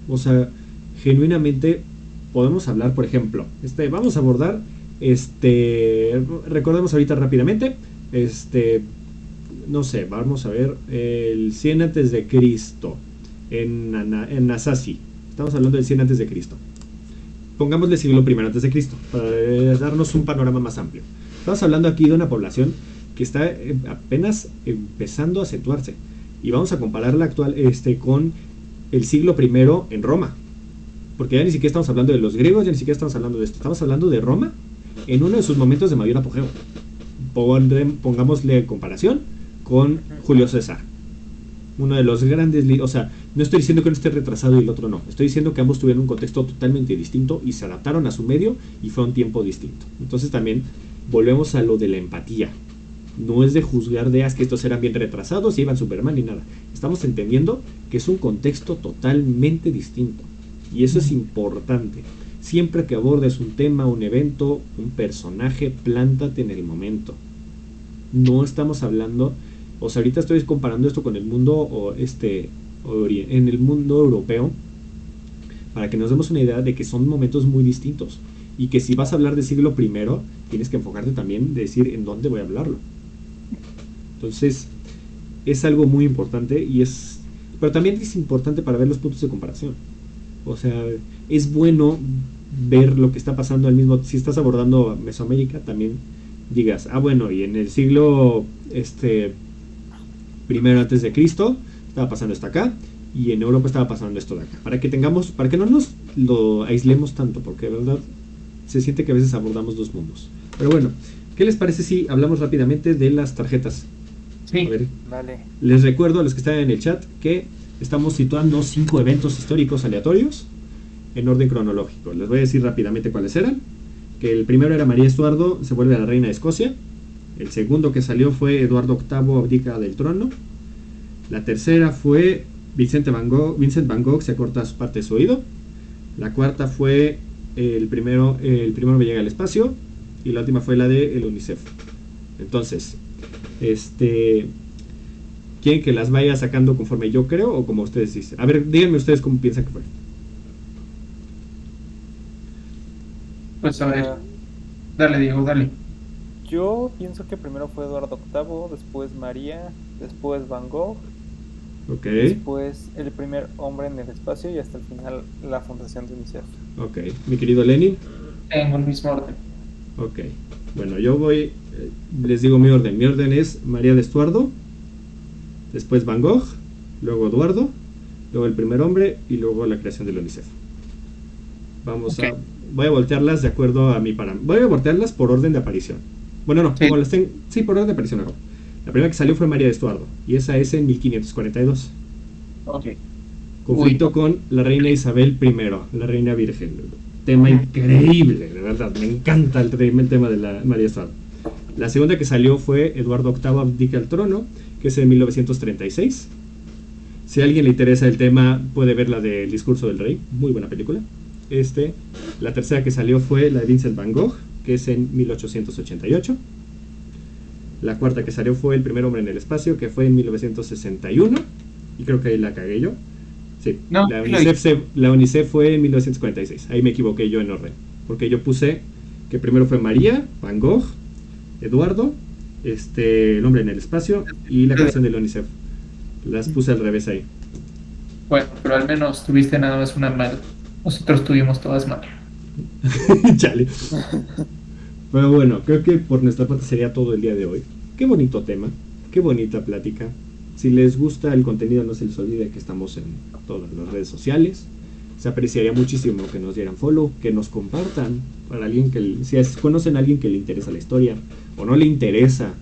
A: O sea, genuinamente podemos hablar, por ejemplo, vamos a abordar, recordemos ahorita rápidamente, no sé, vamos a ver el 100 antes de Cristo en Nasazi. Estamos hablando del 100 antes de Cristo. Pongámosle siglo primero antes de Cristo para darnos un panorama más amplio. Estamos hablando aquí de una población que está apenas empezando a acentuarse y vamos a comparar la actual con el siglo primero en Roma, porque ya ni siquiera estamos hablando de los griegos, ya ni siquiera estamos hablando de esto, estamos hablando de Roma en uno de sus momentos de mayor apogeo. Pongámosle comparación con Julio César, uno de los grandes, o sea, no estoy diciendo que uno esté retrasado y el otro no, estoy diciendo que ambos tuvieron un contexto totalmente distinto y se adaptaron a su medio y fue un tiempo distinto. Entonces también volvemos a lo de la empatía. No es de juzgar de que estos eran bien retrasados y iban Superman ni nada. Estamos entendiendo que es un contexto totalmente distinto y eso es importante. Siempre que abordes un tema, un evento, un personaje, plántate en el momento. No estamos hablando, o sea, ahorita estoy comparando esto con el mundo en el mundo europeo para que nos demos una idea de que son momentos muy distintos y que si vas a hablar del siglo primero tienes que enfocarte también de decir en dónde voy a hablarlo. Entonces es algo muy importante pero también es importante para ver los puntos de comparación. O sea, es bueno ver lo que está pasando al mismo. Si estás abordando Mesoamérica, también digas, bueno, y en el siglo primero antes de Cristo estaba pasando esto acá y en Europa estaba pasando esto de acá. Para que no nos lo aislemos tanto, porque de verdad se siente que a veces abordamos dos mundos. Pero bueno, ¿qué les parece si hablamos rápidamente de las tarjetas? A
B: Sí,
A: ver,
C: Vale.
A: les recuerdo a los que están en el chat que estamos situando 5 eventos históricos aleatorios en orden cronológico. Les voy a decir rápidamente cuáles eran. Que el primero era María Estuardo se vuelve la reina de Escocia. El segundo que salió fue Eduardo VIII abdica del trono. La tercera fue Vincent Van Gogh se corta parte de su oído. La cuarta fue el primero me llega al espacio. Y la última fue la de el UNICEF. Entonces, ¿quieren que las vaya sacando conforme yo creo o como ustedes dicen? A ver, díganme ustedes cómo piensan que fue.
B: pues a ver,
C: Ah,
B: dale Diego, dale.
C: yo pienso que primero fue Eduardo VIII, después María, después Van Gogh,
A: Ok,
C: después el primer hombre en el espacio y hasta el final la fundación de UNICEF.
A: ok. Mi querido Lenin.
B: Tengo el mismo orden.
A: Ok. Bueno, yo voy, les digo mi orden. Mi orden es María de Estuardo, después Van Gogh, luego Eduardo, luego el primer hombre y luego la creación del UNICEF.
B: Ok.
A: Voy a voltearlas de acuerdo a mi parámetro. Voy a voltearlas por orden de aparición. Bueno, no,
B: Sí.
A: como las tengo. Sí, por orden de aparición hago. La primera que salió fue María de Estuardo, y esa es en 1542.
B: Ok.
A: Conflicto
B: Uy.
A: con la reina Isabel I, la reina virgen. Tema increíble, de verdad. Me encanta el tema de la María Estuardo. La segunda que salió fue Eduardo VIII abdica al trono, que es en 1936. Si a alguien le interesa el tema, puede ver la del discurso del rey. Muy buena película. La tercera que salió fue la de Vincent Van Gogh, que es en 1888. La cuarta que salió fue El primer hombre en el espacio, que fue en 1961. Y creo que ahí la cagué yo. Sí,
B: No,
A: la UNICEF fue en 1946. Ahí me equivoqué yo en orden. Porque yo puse que primero fue María, Van Gogh, Eduardo, El hombre en el espacio y la canción del UNICEF. Las puse al revés ahí.
B: Bueno, pero al menos tuviste nada más una mal. Nosotros tuvimos todas mal.
A: Chale. Pero bueno, creo que por nuestra parte sería todo el día de hoy. Qué bonito tema, qué bonita plática. Si les gusta el contenido, no se les olvide que estamos en todas las redes sociales. Se apreciaría muchísimo que nos dieran follow, que nos compartan para alguien si conocen a alguien que le interesa la historia o no le interesa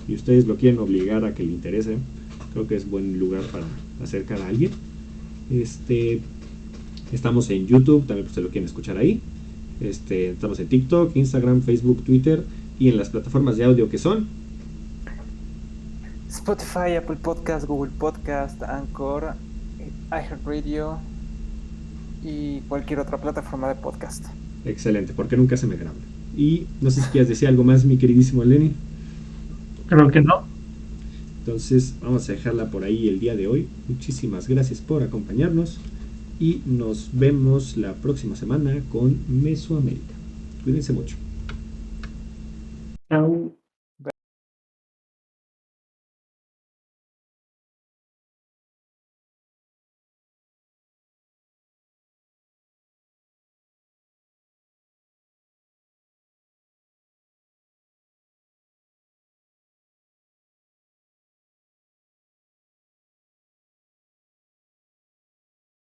A: y ustedes lo quieren obligar a que le interese. Creo que es buen lugar para acercar a alguien. Estamos en YouTube, también pues, se lo quieren escuchar ahí. Estamos en TikTok, Instagram, Facebook, Twitter y en las plataformas de audio que son
C: Spotify, Apple Podcast, Google Podcast, Anchor, iHeartRadio y cualquier otra plataforma de podcast.
A: Excelente, porque nunca se me graba. Y no sé si quieres decir algo más, mi queridísimo Lenny.
B: Creo que no.
A: Entonces vamos a dejarla por ahí el día de hoy. Muchísimas gracias por acompañarnos y nos vemos la próxima semana con Mesoamérica. Cuídense mucho.
B: Chao.